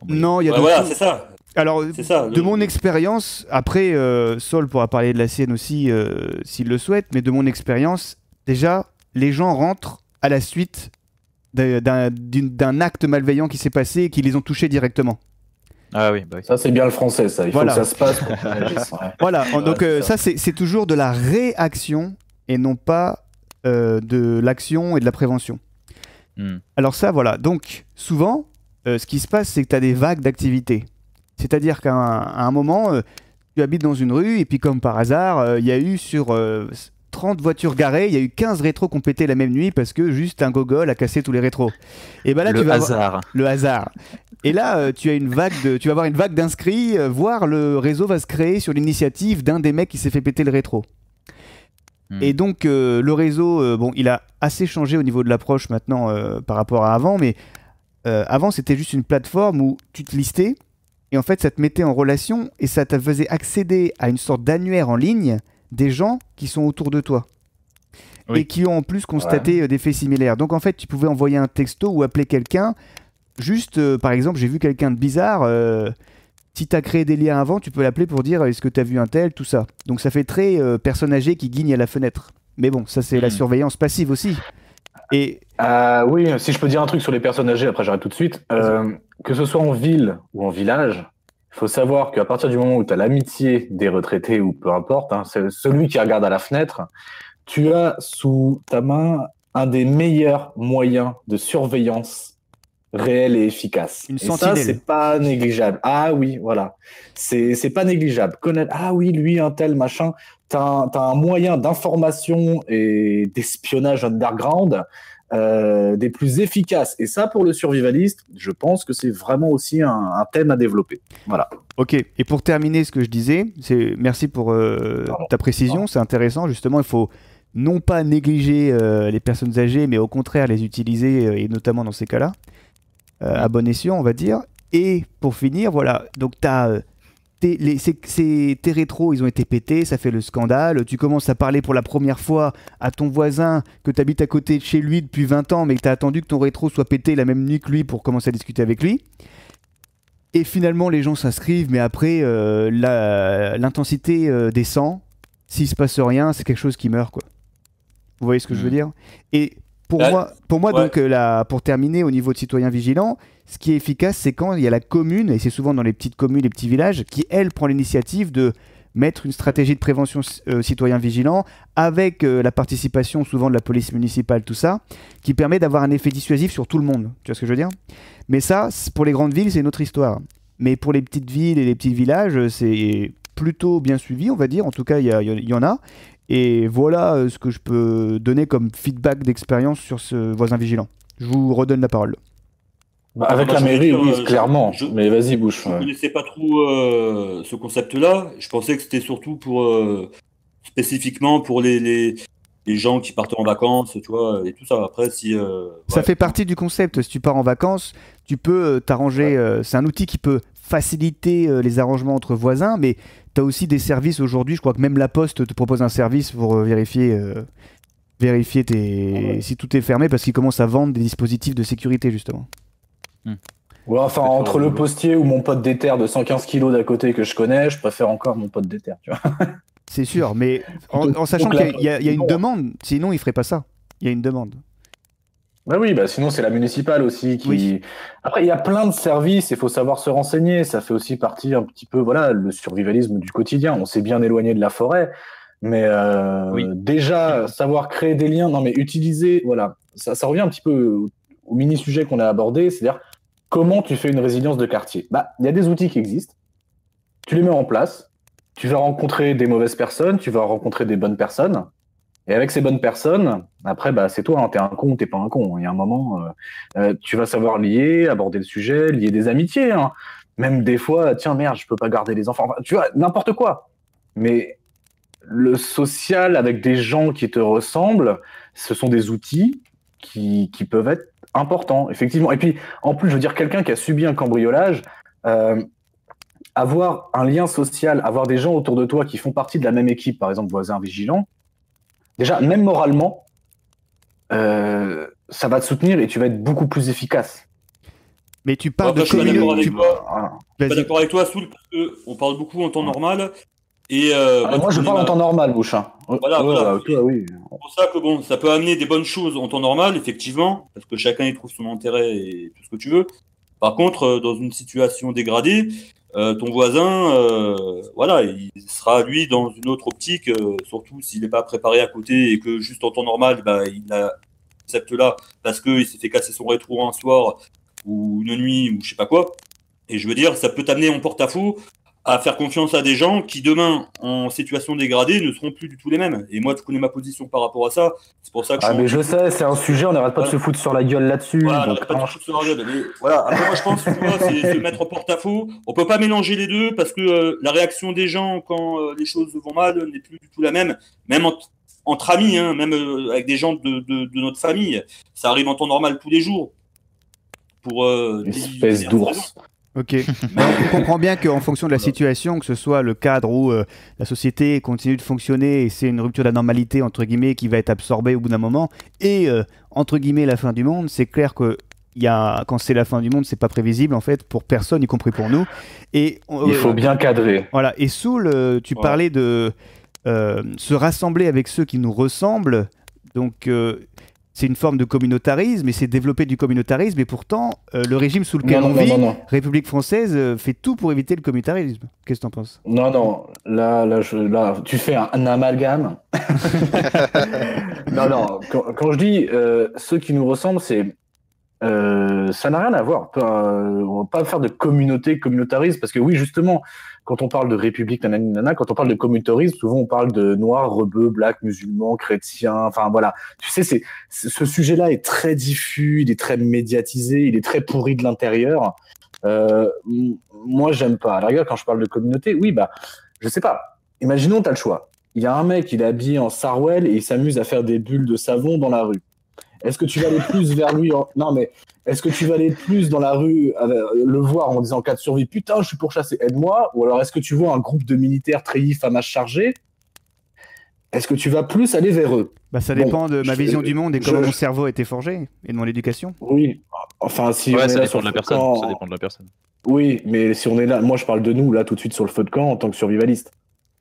Non, il y a voilà, c'est ça. Alors, C'est ça, de mon expérience, après, Saul pourra parler de la sienne aussi s'il le souhaite, mais de mon expérience, déjà, les gens rentrent à la suite d'un acte malveillant qui s'est passé et qui les ont touchés directement. Ah oui, bah oui. Ça, c'est bien le français, ça. Il faut Voilà. que ça se passe pour qu'on agisse, ouais. Voilà, donc c'est ça, c'est toujours de la réaction et non pas de l'action et de la prévention. Alors ça, voilà. Donc, souvent, ce qui se passe, c'est que tu as des vagues d'activité. C'est-à-dire qu'à un moment, tu habites dans une rue et puis comme par hasard, il y a eu sur 30 voitures garées, il y a eu 15 rétros qui ont pété la même nuit parce que juste un gogol a cassé tous les rétros. Et ben là, Le hasard. Le hasard. Et là, tu vas avoir une vague d'inscrits, voire le réseau va se créer sur l'initiative d'un des mecs qui s'est fait péter le rétro. Et donc, le réseau, bon, il a assez changé au niveau de l'approche maintenant par rapport à avant, mais avant, c'était juste une plateforme où tu te listais et en fait, ça te mettait en relation et ça te faisait accéder à une sorte d'annuaire en ligne des gens qui sont autour de toi. Oui. Et qui ont en plus constaté des faits similaires. Donc, en fait, tu pouvais envoyer un texto ou appeler quelqu'un. Juste, par exemple, j'ai vu quelqu'un de bizarre. Si tu as créé des liens avant, tu peux l'appeler pour dire est-ce que tu as vu un tel, tout ça. Donc ça fait très personne âgée qui guigne à la fenêtre. Mais bon, ça c'est la surveillance passive aussi. Et oui, si je peux dire un truc sur les personnes âgées, après j'arrête tout de suite. Que ce soit en ville ou en village, il faut savoir qu'à partir du moment où tu as l'amitié des retraités ou peu importe, hein, c'est celui qui regarde à la fenêtre, tu as sous ta main un des meilleurs moyens de surveillance réel et efficace. Une et ça, sentinelle. c'est pas négligeable. Ah oui, voilà. C'est pas négligeable. Connaître, ah oui, lui, un tel, machin. T'as un moyen d'information et d'espionnage underground des plus efficaces. Et ça, pour le survivaliste, je pense que c'est vraiment aussi un thème à développer. Voilà. Ok, et pour terminer ce que je disais, merci pour ta précision, c'est intéressant. Justement, il faut non pas négliger les personnes âgées, mais au contraire les utiliser, et notamment dans ces cas-là. À bon escient, on va dire. Et pour finir, voilà, donc t'as tes rétros, ils ont été pétés, ça fait le scandale. Tu commences à parler pour la première fois à ton voisin que tu habites à côté de chez lui depuis 20 ans, mais que tu as attendu que ton rétro soit pété la même nuit que lui pour commencer à discuter avec lui. Et finalement, les gens s'inscrivent, mais après, l'intensité descend. S'il se passe rien, c'est quelque chose qui meurt, quoi. Vous voyez ce que je veux dire? Et pour moi ouais. donc, pour terminer, au niveau de citoyen vigilant, ce qui est efficace, c'est quand il y a la commune, et c'est souvent dans les petites communes, les petits villages, qui, elle, prend l'initiative de mettre une stratégie de prévention citoyen vigilant avec la participation souvent de la police municipale, tout ça, qui permet d'avoir un effet dissuasif sur tout le monde. Tu vois ce que je veux dire? Mais ça, pour les grandes villes, c'est une autre histoire. Mais pour les petites villes et les petits villages, c'est plutôt bien suivi, on va dire. En tout cas, il y en a. Et voilà ce que je peux donner comme feedback d'expérience sur ce voisin vigilant. Je vous redonne la parole. Bah, avec la mairie, oui, clairement. Mais vas-y, Bouche. Je ne connaissais pas trop ce concept-là. Je pensais que c'était surtout pour spécifiquement pour les gens qui partent en vacances, tu vois, et tout ça. Après, si ça fait partie du concept. Si tu pars en vacances, tu peux t'arranger. C'est un outil qui peut faciliter les arrangements entre voisins, mais tu as aussi des services aujourd'hui. Je crois que même la Poste te propose un service pour vérifier si tout est fermé, parce qu'ils commencent à vendre des dispositifs de sécurité, justement. Ouais, enfin, entre le postier ou mon pote d'éther de 115 kilos d'à côté que je connais, je préfère encore mon pote d'éther, tu vois. C'est sûr, mais en sachant qu'il y a une demande, sinon il ferait pas ça. Il y a une demande. Bah oui, bah sinon c'est la municipale aussi qui. Oui. Après, il y a plein de services, il faut savoir se renseigner. Ça fait aussi partie un petit peu, voilà, le survivalisme du quotidien. On s'est bien éloigné de la forêt, mais déjà savoir créer des liens. Non, mais utiliser, voilà, ça revient un petit peu au mini-sujet qu'on a abordé, c'est-à-dire comment tu fais une résilience de quartier. Bah, il y a des outils qui existent, tu les mets en place, tu vas rencontrer des mauvaises personnes, tu vas rencontrer des bonnes personnes. Et avec ces bonnes personnes, après, bah, c'est toi, hein, t'es un con ou t'es pas un con. Il y a un moment, tu vas savoir lier, aborder le sujet, lier des amitiés. Hein. Même des fois, tiens, merde, je peux pas garder les enfants. Enfin, tu vois, n'importe quoi. Mais le social avec des gens qui te ressemblent, ce sont des outils qui peuvent être importants, effectivement. Et puis, en plus, je veux dire, quelqu'un qui a subi un cambriolage, avoir un lien social, avoir des gens autour de toi qui font partie de la même équipe, par exemple, voisin vigilant, déjà, même moralement, ça va te soutenir et tu vas être beaucoup plus efficace. Mais tu parles de je suis pas d'accord avec toi. Voilà. Je suis pas d'accord avec toi, Soul, parce qu'on parle beaucoup en temps normal. Et moi, je parle en temps normal, Bouchin. Voilà, Toi, oui. C'est pour ça que bon, ça peut amener des bonnes choses en temps normal, effectivement, parce que chacun y trouve son intérêt et tout ce que tu veux. Par contre, dans une situation dégradée, ton voisin, voilà, il sera lui dans une autre optique, surtout s'il n'est pas préparé à côté et que juste en temps normal, bah, il a cet acte-là parce qu'il s'est fait casser son rétro un soir ou une nuit ou je sais pas quoi. Et je veux dire, ça peut t'amener en porte-à-faux à faire confiance à des gens qui demain, en situation dégradée, ne seront plus du tout les mêmes. Et moi, tu connais ma position par rapport à ça. C'est pour ça que mais je sais, c'est un sujet, on n'arrête pas de se foutre sur la gueule là-dessus. Voilà, donc, on n'arrête pas de se foutre sur la gueule. Mais voilà, après moi je pense que c'est se mettre en porte-à-faux. On peut pas mélanger les deux parce que la réaction des gens quand les choses vont mal n'est plus du tout la même. Même entre amis, hein, même avec des gens de notre famille. Ça arrive en temps normal tous les jours. Pour espèce d'ours. Ok. On comprend bien qu'en fonction de la situation, que ce soit le cadre où la société continue de fonctionner et c'est une rupture de la normalité, entre guillemets, qui va être absorbée au bout d'un moment, et entre guillemets la fin du monde, c'est clair que quand c'est la fin du monde, c'est pas prévisible en fait pour personne, y compris pour nous. Et il faut bien cadrer. Voilà. Et Soul, tu parlais de se rassembler avec ceux qui nous ressemblent. Donc c'est une forme de communautarisme et c'est développer du communautarisme. Et pourtant, le régime sous lequel on vit, République française, fait tout pour éviter le communautarisme. Qu'est-ce que t'en penses ? Non, là, tu fais un amalgame. non, quand je dis ceux qui nous ressemblent, c'est ça n'a rien à voir. On va pas faire de communautarisme, parce que oui, justement, quand on parle de république, nanana, quand on parle de communautarisme, souvent on parle de noirs, rebeux, blacks, musulmans, chrétiens, enfin voilà. Tu sais, ce sujet-là est très diffus, il est très médiatisé, il est très pourri de l'intérieur. Moi, j'aime pas. À la rigueur, quand je parle de communauté, oui, bah, je sais pas. Imaginons, t'as le choix. Il y a un mec, il est habillé en Sarwell et il s'amuse à faire des bulles de savon dans la rue. Est-ce que tu vas aller plus vers lui Non, mais est-ce que tu vas aller plus dans la rue, le voir en disant en cas de survie, putain, je suis pourchassé, aide-moi? Ou alors est-ce que tu vois un groupe de militaires treillis, FAMAS chargés? Est-ce que tu vas plus aller vers eux? Bah, ça dépend de ma vision du monde et comment mon cerveau a été forgé et de mon éducation. Oui, enfin, si ouais, on ça est dépend de la personne. camp... Ça dépend de la personne. Oui, mais si on est là, moi je parle de nous, là, tout de suite sur le feu de camp en tant que survivaliste.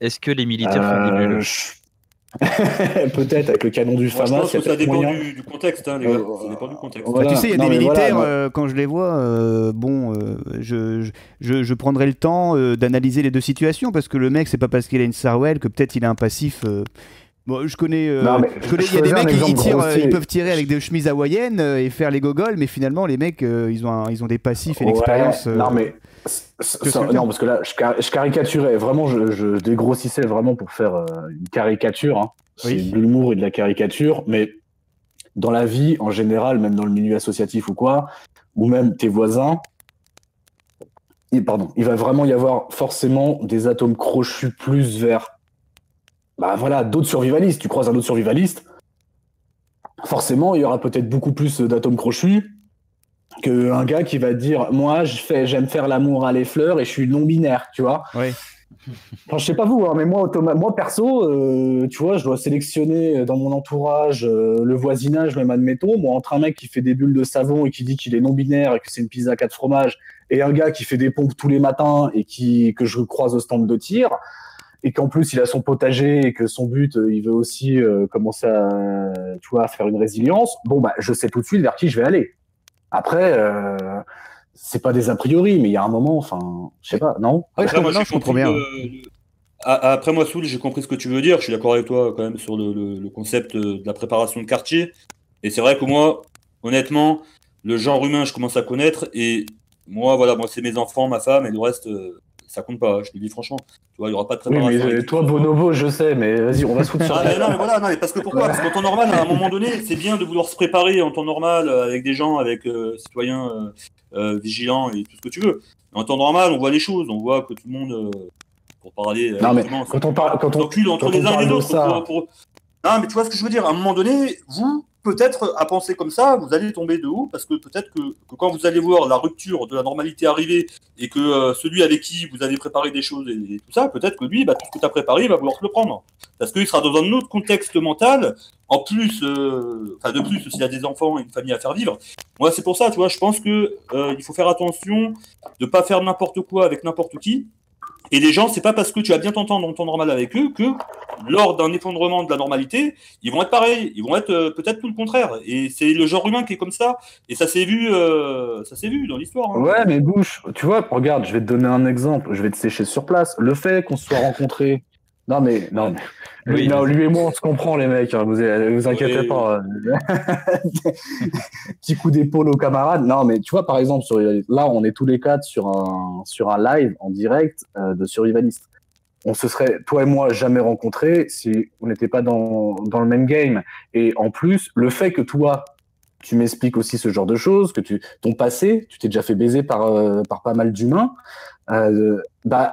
Est-ce que les militaires font des bulles? Peut-être avec le canon du FAMAS. Je pense que ça dépend du contexte, hein, les gars. Ça dépend du contexte. Voilà. Bah, tu sais, il y a des militaires, quand je les vois, je prendrai le temps d'analyser les deux situations, parce que le mec, c'est pas parce qu'il a une Sarwell que peut-être il a un passif. Bon, je connais, il y a des mecs ils peuvent tirer avec des chemises hawaïennes et faire les gogoles, mais finalement les mecs ils ont des passifs et l'expérience. Non mais non, parce que là je caricaturais vraiment, je dégrossissais vraiment pour faire une caricature. Hein. C'est de l'humour et de la caricature, mais dans la vie en général, même dans le milieu associatif ou quoi, ou même tes voisins, il va vraiment y avoir forcément des atomes crochus plus vers d'autres survivalistes. Tu croises un autre survivaliste, forcément, il y aura peut-être beaucoup plus d'atomes crochus qu'un gars qui va te dire, moi, j'aime faire l'amour à les fleurs et je suis non-binaire, tu vois. Oui. Enfin, je sais pas vous, hein, mais moi perso, tu vois, je dois sélectionner dans mon entourage le voisinage, même admettons, moi, entre un mec qui fait des bulles de savon et qui dit qu'il est non-binaire et que c'est une pizza à 4 fromages, et un gars qui fait des pompes tous les matins et que je croise au stand de tir, et qu'en plus il a son potager et que son but, il veut aussi commencer à faire une résilience, bon, je sais tout de suite vers qui je vais aller. Après, c'est pas des a priori, mais il y a un moment, enfin, je sais pas, non? Ouais, je comprends bien. Après moi, Soul, j'ai compris ce que tu veux dire, je suis d'accord avec toi quand même sur le concept de la préparation de quartier, et c'est vrai que moi, honnêtement, le genre humain, je commence à connaître, et moi, c'est mes enfants, ma femme, et le reste... ça compte pas, je te dis franchement. Tu vois, il y aura pas de Oui, préparation. mais toi, Bonobo, je sais, mais vas-y, on va se foutre sur non, mais voilà, non, mais parce que pourquoi? Parce qu'en temps normal, à un moment donné, c'est bien de vouloir se préparer en temps normal avec des gens, avec citoyens vigilants et tout ce que tu veux. Mais en temps normal, on voit les choses, on voit que tout le monde, pour parler. Non, mais quand on parle, entre les uns et les autres. Non, mais tu vois ce que je veux dire. À un moment donné, vous, peut-être, à penser comme ça, vous allez tomber de haut, parce que peut-être que quand vous allez voir la rupture de la normalité arriver, et que celui avec qui vous avez préparé des choses et tout ça, peut-être que lui, tout ce que tu as préparé, il va vouloir te le prendre. Parce qu'il sera dans un autre contexte mental, en plus, de plus, s'il a des enfants et une famille à faire vivre. Moi, c'est pour ça, tu vois, je pense que il faut faire attention de pas faire n'importe quoi avec n'importe qui. Et les gens, c'est pas parce que tu vas bien t'entendre en temps normal avec eux que lors d'un effondrement de la normalité, ils vont être pareils, ils vont être peut-être tout le contraire. Et c'est le genre humain qui est comme ça. Et ça s'est vu dans l'histoire. Hein. Ouais, mais Bouche, tu vois, regarde, je vais te donner un exemple, je vais te sécher sur place. Le fait qu'on se soit rencontrés. Non, mais oui, lui et moi, on se comprend, les mecs. Hein, vous inquiétez pas. Petit coup d'épaule aux camarades. Non, mais tu vois, par exemple, là, on est tous les quatre sur un live en direct de Survivalist. On se serait, toi et moi, jamais rencontrés si on n'était pas dans le même game. Et en plus, le fait que toi, tu m'expliques aussi ce genre de choses, que ton passé, tu t'es déjà fait baiser par pas mal d'humains.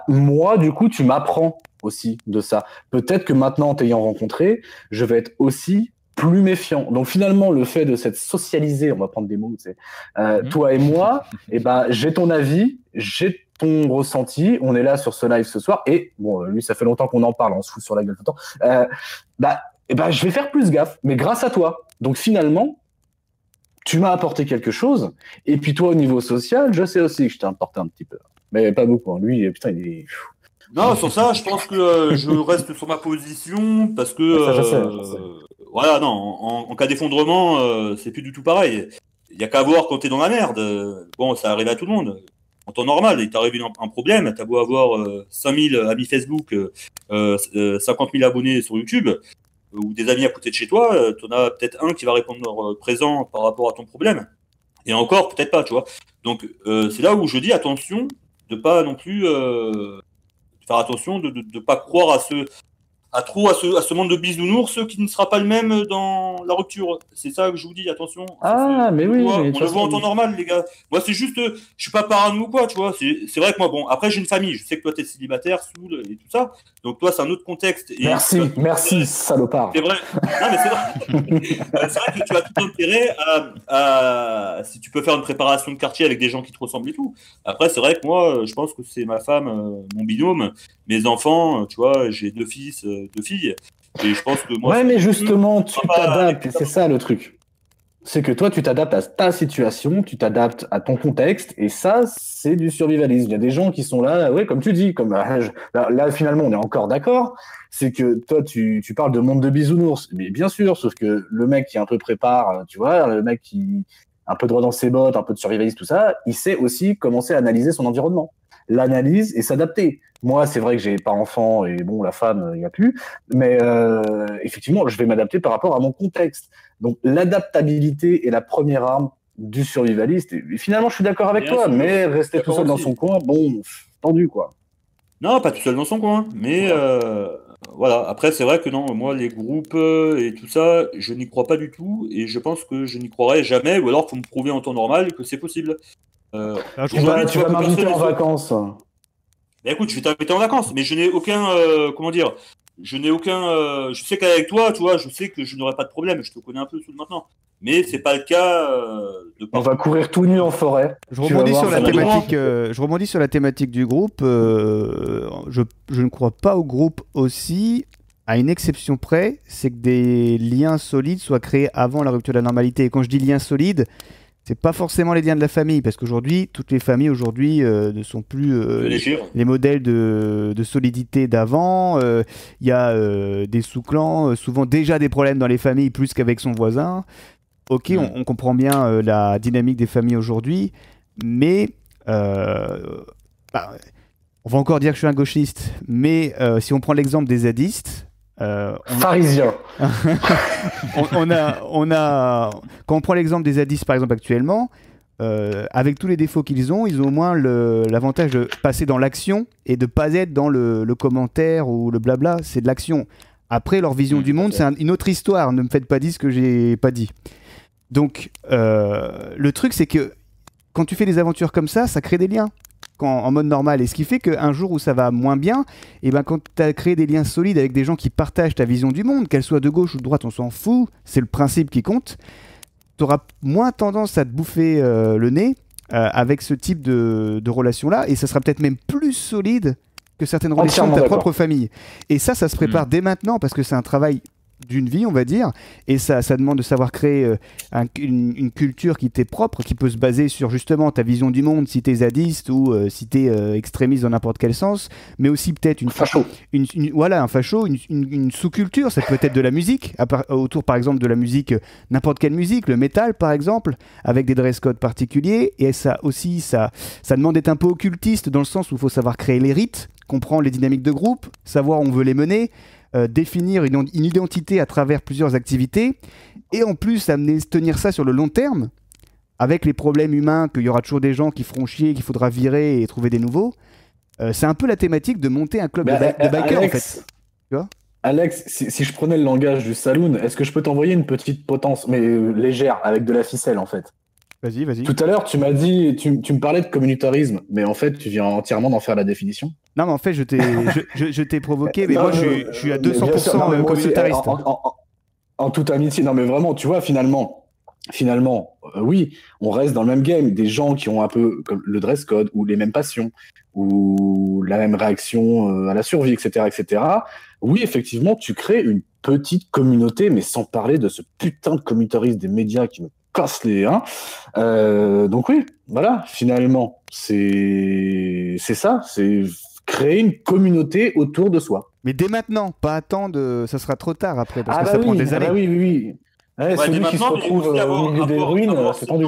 Moi, du coup, tu m'apprends aussi de ça. Peut-être que maintenant, t'ayant rencontré, je vais être aussi plus méfiant. Donc finalement, le fait de s'être socialisé, on va prendre des mots, tu sais, toi et moi, j'ai ton avis, j'ai ton ressenti, on est là sur ce live ce soir, et bon, lui, ça fait longtemps qu'on en parle, on se fout sur la gueule tout le temps. Je vais faire plus gaffe, mais grâce à toi. Donc finalement, tu m'as apporté quelque chose, et puis toi, au niveau social, je sais aussi que je t'ai apporté un petit peu. Mais pas beaucoup. Hein. Lui, putain, il est... Non, sur ça, je pense que je reste sur ma position, parce que... Ça, je sais. Voilà, non, en cas d'effondrement, c'est plus du tout pareil. Il n'y a qu'à voir quand t'es dans la merde. Bon, ça arrive à tout le monde. En temps normal, il t'arrive un problème, t'as beau avoir 5000 amis Facebook, 50 000 abonnés sur YouTube, ou des amis à côté de chez toi, t'en as peut-être un qui va répondre présent par rapport à ton problème. Et encore, peut-être pas, tu vois. Donc, c'est là où je dis attention de pas non plus faire attention de pas croire à ce monde de bisounours qui ne sera pas le même dans la rupture. C'est ça que je vous dis, attention. Mais oui. On le voit en temps normal, les gars. Moi, c'est juste, je suis pas parano ou quoi, tu vois. C'est vrai que moi, bon, après, j'ai une famille. Je sais que toi, t'es célibataire, saoul et tout ça. Donc, toi, c'est un autre contexte. Et merci, salopard. C'est vrai. Non, mais c'est vrai. C'est vrai que tu as tout intérêt si tu peux faire une préparation de quartier avec des gens qui te ressemblent et tout. Après, c'est vrai que moi, je pense que c'est ma femme, mon binôme, mes enfants, tu vois, j'ai 2 fils, 2 filles. Et je pense que moi. Ouais, mais justement, tu t'adaptes. C'est ça le truc. C'est que toi, tu t'adaptes à ta situation, tu t'adaptes à ton contexte, et ça, c'est du survivalisme. Il y a des gens qui sont là, ouais, comme tu dis, là, finalement, on est encore d'accord. C'est que toi, tu parles de monde de bisounours, mais bien sûr, sauf que le mec qui un peu prépare, tu vois, le mec qui a un peu droit dans ses bottes, un peu de survivalisme, tout ça, il sait aussi commencer à analyser son environnement. L'analyse et s'adapter. Moi, c'est vrai que j'ai pas enfant et bon, la femme, il n'y a plus, mais effectivement, je vais m'adapter par rapport à mon contexte. Donc, l'adaptabilité est la première arme du survivaliste. Et finalement, je suis d'accord avec toi, mais rester tout seul dans son coin, bon, tendu, quoi. Non, pas tout seul dans son coin, mais voilà. Après, c'est vrai que non, moi, les groupes et tout ça, je n'y crois pas du tout, et je pense que je n'y croirai jamais, ou alors faut me prouver en temps normal que c'est possible. Tu vas m'inviter en vacances. Mais écoute, je vais t'inviter en vacances, mais je n'ai aucun, je sais qu'avec toi, tu vois, je sais que je n'aurai pas de problème, je te connais un peu tout maintenant. Mais c'est pas le cas On va courir tout nu en forêt. Je rebondis sur la thématique du groupe. Je ne crois pas au groupe aussi, à une exception près, c'est que des liens solides soient créés avant la rupture de la normalité. Et quand je dis liens solides, c'est pas forcément les liens de la famille, parce qu'aujourd'hui, toutes les familles ne sont plus les modèles de solidité d'avant. Il y a des sous-clans, souvent déjà des problèmes dans les familles plus qu'avec son voisin. Ok, on comprend bien la dynamique des familles aujourd'hui, mais on va encore dire que je suis un gauchiste, mais si on prend l'exemple des zadistes, pharisien. Quand on prend l'exemple des zadistes par exemple actuellement, avec tous les défauts qu'ils ont, ils ont au moins l'avantage de passer dans l'action et de pas être dans le commentaire ou le blabla, c'est de l'action. Après, leur vision du monde, c'est une autre histoire. Ne me faites pas dire ce que j'ai pas dit. Donc, le truc, c'est que quand tu fais des aventures comme ça crée des liens en mode normal. Et ce qui fait qu'un jour où ça va moins bien, et ben quand tu as créé des liens solides avec des gens qui partagent ta vision du monde, qu'elle soit de gauche ou de droite, on s'en fout, c'est le principe qui compte, tu auras moins tendance à te bouffer le nez avec ce type de relation-là, et ça sera peut-être même plus solide que certaines relations de ta propre famille. Et ça se prépare dès maintenant, parce que c'est un travail d'une vie, on va dire, et ça demande de savoir créer une culture qui t'est propre, qui peut se baser sur justement ta vision du monde, si t'es zadiste ou si t'es extrémiste dans n'importe quel sens, mais aussi peut-être une facho, un facho, une sous-culture. Ça peut être de la musique, autour par exemple de la musique, n'importe quelle musique, le métal par exemple, avec des dress codes particuliers, et ça aussi, ça demande d'être un peu occultiste dans le sens où il faut savoir créer les rites, comprendre les dynamiques de groupe, savoir où on veut les mener, définir une identité à travers plusieurs activités, et en plus tenir ça sur le long terme, avec les problèmes humains, qu'il y aura toujours des gens qui feront chier, qu'il faudra virer et trouver des nouveaux. C'est un peu la thématique de monter un club de bikers, en fait. Tu vois, Alex, si je prenais le langage du saloon, est-ce que je peux t'envoyer une petite potence, mais légère, avec de la ficelle, en fait? Vas-y. Tout à l'heure, tu m'as dit, tu me parlais de communautarisme, mais en fait, tu viens entièrement d'en faire la définition. Non, mais en fait, je t'ai provoqué, mais non, moi, je suis à 200% communautariste. En toute amitié, non, mais vraiment, tu vois, finalement, oui, on reste dans le même game. Des gens qui ont un peu comme le dress code, ou les mêmes passions, ou la même réaction à la survie, etc., etc. Oui, effectivement, tu crées une petite communauté, mais sans parler de ce putain de communautarisme des médias qui me casse les donc oui, voilà, finalement, c'est ça, c'est créer une communauté autour de soi. Mais dès maintenant, pas attendre, ça sera trop tard après, parce que ça prend des années. Oui. Ouais, celui qui se retrouve au milieu des ruines, c'est tendu.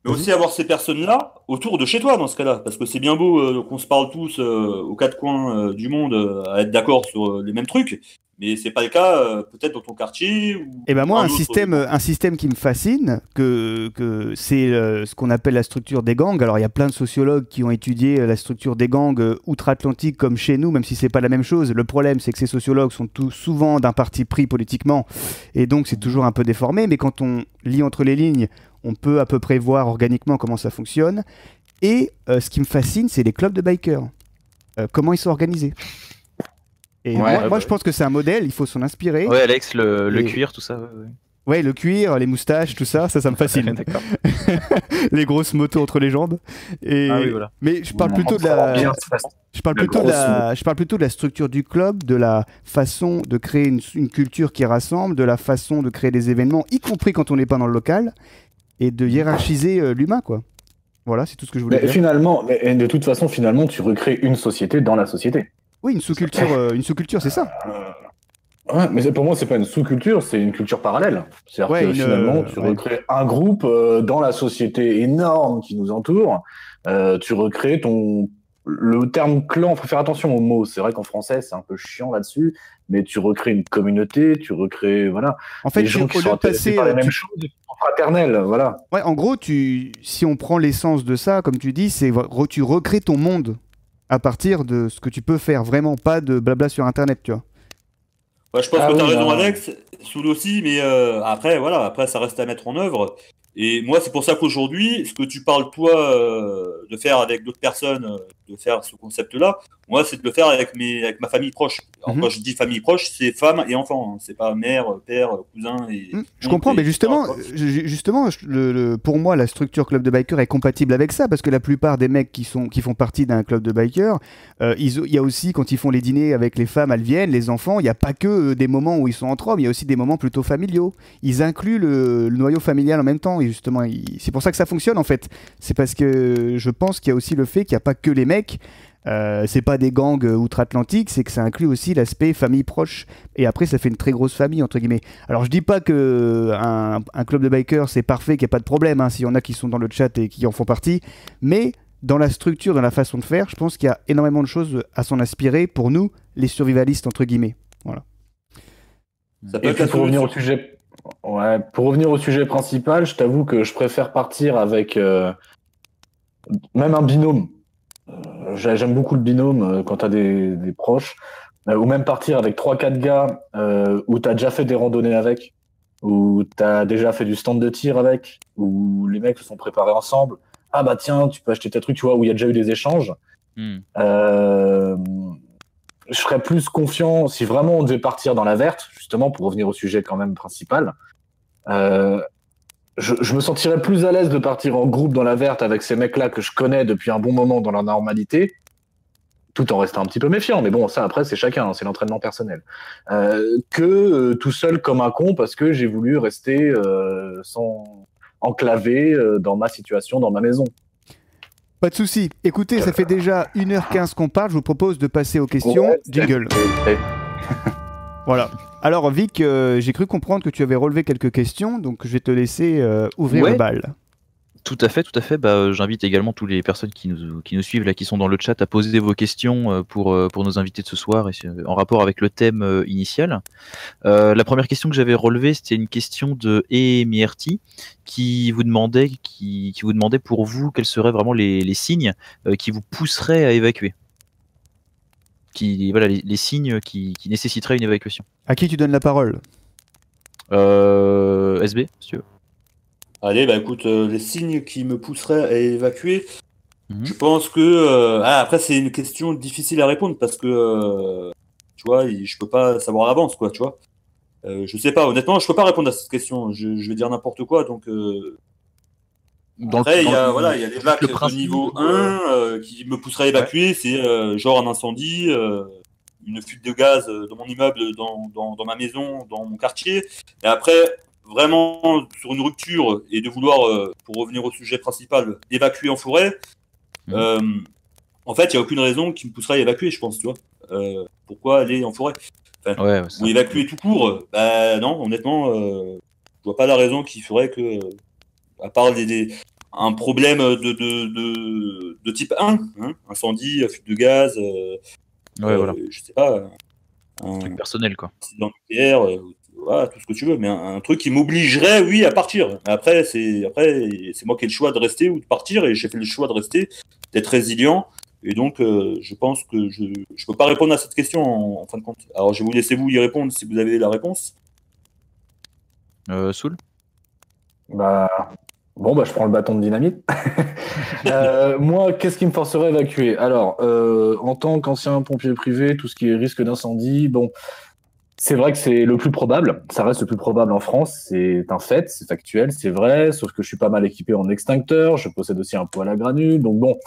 Mais aussi avoir ces personnes-là autour de chez toi dans ce cas-là, parce que c'est bien beau qu'on se parle tous aux quatre coins du monde à être d'accord sur les mêmes trucs, mais c'est pas le cas peut-être dans ton quartier. Et ben moi, un système qui me fascine, que c'est ce qu'on appelle la structure des gangs. Alors il y a plein de sociologues qui ont étudié la structure des gangs outre-Atlantique comme chez nous, même si c'est pas la même chose. Le problème, c'est que ces sociologues sont souvent d'un parti pris politiquement, et donc c'est toujours un peu déformé. Mais quand on lit entre les lignes, on peut à peu près voir organiquement comment ça fonctionne. Et ce qui me fascine, c'est les clubs de bikers. Comment ils sont organisés. Et moi, je pense que c'est un modèle, il faut s'en inspirer. Ouais, Alex, le cuir, tout ça. Ouais, le cuir, les moustaches, tout ça, ça me fascine. D'accord. Les grosses motos entre les jambes. Oui, voilà. Mais je parle plutôt de la structure du club, de la façon de créer une culture qui rassemble, de la façon de créer des événements, y compris quand on n'est pas dans le local, et de hiérarchiser l'humain, quoi. Voilà, c'est tout ce que je voulais dire. Mais de toute façon, finalement, tu recrées une société dans la société. Oui, une sous-culture, c'est ça. Ouais, mais pour moi, c'est pas une sous-culture, c'est une culture parallèle. C'est-à-dire que finalement, tu recrées un groupe dans la société énorme qui nous entoure. Tu recrées le terme clan, il faut faire attention aux mots. C'est vrai qu'en français, c'est un peu chiant là-dessus, mais tu recrées une communauté, tu recrées, voilà. En fait, des gens qui sont intéressés par les mêmes choses, qui sont fraternels, voilà. Ouais, en gros, si on prend l'essence de ça, comme tu dis, tu recrées ton monde à partir de ce que tu peux faire, vraiment, pas de blabla sur Internet, tu vois. Ouais, je pense que tu as raison, Alex, Soul aussi, mais après, ça reste à mettre en œuvre. Et moi, c'est pour ça qu'aujourd'hui, ce que tu parles, toi, de faire avec d'autres personnes, de faire ce concept-là, moi, c'est de le faire avec ma famille proche. Alors, quand je dis famille proche, c'est femme et enfant. Hein. C'est pas mère, père, cousin et... Je comprends, mais justement, pour moi, la structure club de bikers est compatible avec ça, parce que la plupart des mecs qui font partie d'un club de bikers, il y a aussi, quand ils font les dîners avec les femmes, elles viennent, les enfants, il n'y a pas que des moments où ils sont entre hommes, il y a aussi des moments plutôt familiaux. Ils incluent le noyau familial en même temps, et justement, c'est pour ça que ça fonctionne, en fait. C'est parce que je pense qu'il y a aussi le fait qu'il n'y a pas que les mecs. C'est pas des gangs outre-Atlantique, c'est que ça inclut aussi l'aspect famille proche, et après ça fait une très grosse famille entre guillemets. Alors je dis pas que un club de bikers c'est parfait, qu'il n'y a pas de problème, hein, s'il y en a qui sont dans le chat et qui en font partie, mais dans la structure, dans la façon de faire, je pense qu'il y a énormément de choses à s'en inspirer pour nous, les survivalistes entre guillemets. Voilà. Ça peut être pour revenir au sujet. Ouais, pour revenir au sujet principal, je t'avoue que je préfère partir avec même un binôme. J'aime beaucoup le binôme quand t'as des proches. Ou même partir avec 3-4 gars où t'as déjà fait des randonnées avec, où t'as déjà fait du stand de tir avec, où les mecs se sont préparés ensemble. Ah bah tiens, tu peux acheter tes trucs, tu vois, où il y a déjà eu des échanges. Je serais plus confiant si vraiment on devait partir dans la verte, justement, pour revenir au sujet quand même principal. Je me sentirais plus à l'aise de partir en groupe dans la verte avec ces mecs-là que je connais depuis un bon moment dans la normalité, tout en restant un petit peu méfiant. Mais bon, ça après, c'est chacun, c'est l'entraînement personnel. Que tout seul comme un con parce que j'ai voulu rester enclavé dans ma situation, dans ma maison. Pas de souci. Écoutez, ça fait déjà 1h15 qu'on parle. Je vous propose de passer aux questions. Ouais, Jingle. Voilà. Alors Vic, j'ai cru comprendre que tu avais relevé quelques questions, donc je vais te laisser ouvrir le bal. Tout à fait. Bah, j'invite également toutes les personnes qui nous suivent, là, qui sont dans le chat, à poser vos questions pour nos invités de ce soir, et en rapport avec le thème initial. La première question que j'avais relevée, c'était une question de Emierti, qui vous demandait pour vous quels seraient vraiment les signes qui vous pousseraient à évacuer. Voilà, les signes qui nécessiteraient une évacuation. À qui tu donnes la parole? SB, si tu veux. Allez, bah écoute, les signes qui me pousseraient à évacuer, je pense que... après, c'est une question difficile à répondre parce que, tu vois, je peux pas savoir à l'avance, quoi, tu vois. Je sais pas, honnêtement, je peux pas répondre à cette question. Je vais dire n'importe quoi, donc... Après, il y a des vagues de niveau 1 qui me pousseraient à évacuer, c'est genre un incendie, une fuite de gaz dans mon immeuble, dans ma maison, dans mon quartier. Et après, vraiment, sur une rupture et de vouloir, pour revenir au sujet principal, évacuer en forêt, en fait, il n'y a aucune raison qui me pousserait à évacuer, je pense, tu vois. Pourquoi aller en forêt? Ou évacuer tout court, bah non, honnêtement, je vois pas la raison qui ferait que... à part un problème de type 1, hein, incendie, fuite de gaz, je sais pas, un truc personnel, quoi. Accident nucléaire, voilà, tout ce que tu veux, mais un truc qui m'obligerait, oui, à partir. Après, c'est moi qui ai le choix de rester ou de partir, et j'ai fait le choix de rester, d'être résilient, et donc je pense que je peux pas répondre à cette question en fin de compte. Alors, je vais vous laisser vous y répondre si vous avez la réponse. Soul. Bah, bon, bah, je prends le bâton de dynamite. Moi, qu'est-ce qui me forcerait à évacuer? Alors, en tant qu'ancien pompier privé, tout ce qui est risque d'incendie, bon, c'est vrai que c'est le plus probable. Ça reste le plus probable en France. C'est un fait, c'est factuel, c'est vrai. Sauf que je suis pas mal équipé en extincteur. Je possède aussi un poêle à granules. Donc bon,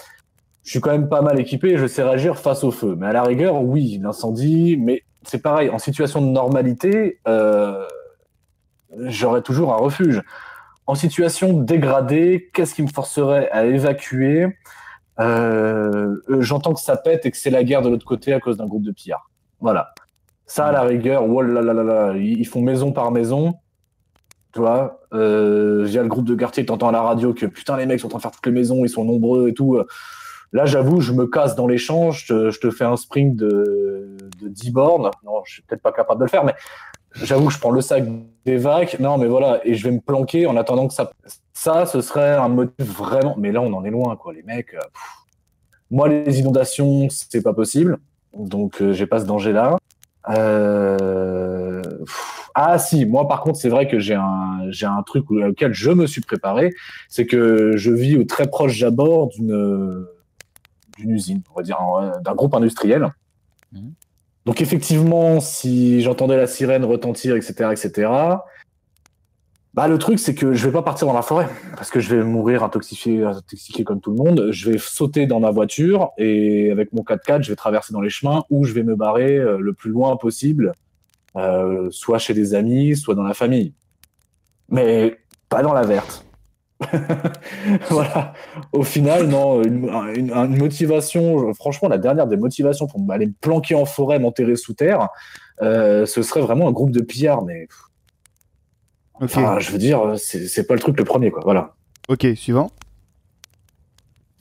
je suis quand même pas mal équipé et je sais réagir face au feu. Mais à la rigueur, oui, l'incendie. Mais c'est pareil, en situation de normalité, j'aurais toujours un refuge. En situation dégradée, qu'est-ce qui me forcerait à évacuer? J'entends que ça pète et que c'est la guerre de l'autre côté à cause d'un groupe de pillards. Voilà. Ça, à la rigueur, oh là là là là, ils font maison par maison. Tu vois, via le groupe de quartier, t'entends à la radio que putain, les mecs sont en train de faire toutes les maisons, ils sont nombreux et tout. Là, j'avoue, je me casse dans l'échange, je te fais un sprint de 10 bornes. Non, je suis peut-être pas capable de le faire, mais j'avoue que je prends le sac des vagues. Non, mais voilà, et je vais me planquer en attendant que ça, ce serait un motif vraiment. Mais là, on en est loin, quoi, les mecs. Moi, les inondations, c'est pas possible. Donc, j'ai pas ce danger-là. Ah si, moi par contre c'est vrai que j'ai un truc auquel je me suis préparé, c'est que je vis au très proche abord d'une usine, on va dire d'un groupe industriel. Donc effectivement, si j'entendais la sirène retentir, etc., bah le truc c'est que je vais pas partir dans la forêt parce que je vais mourir intoxiqué comme tout le monde. Je vais sauter dans ma voiture et avec mon 4x4, je vais traverser dans les chemins où je vais me barrer le plus loin possible, soit chez des amis, soit dans la famille, mais pas dans la verte. Voilà. Au final, non, une motivation. Franchement, la dernière des motivations pour aller me planquer en forêt, m'enterrer sous terre, ce serait vraiment un groupe de pillards, mais. Okay. Enfin, je veux dire, c'est pas le truc le premier, quoi. Voilà. Ok, suivant.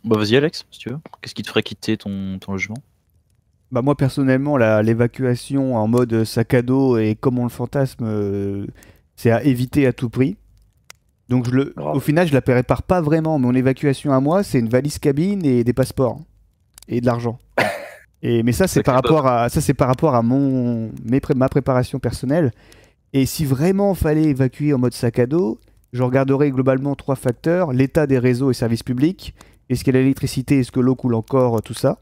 Bah vas-y Alex, si tu veux. Qu'est-ce qui te ferait quitter ton logement? Bah moi personnellement, l'évacuation en mode sac à dos et comme on le fantasme, C'est à éviter à tout prix. Donc au final, je la prépare pas vraiment. Mon évacuation à moi, c'est une valise cabine et des passeports et de l'argent. Mais ça, c'est par rapport à ma préparation personnelle. Et si vraiment fallait évacuer en mode sac à dos, je regarderais globalement 3 facteurs: l'état des réseaux et services publics, est-ce qu'il y a l'électricité, est-ce que l'eau coule encore, tout ça.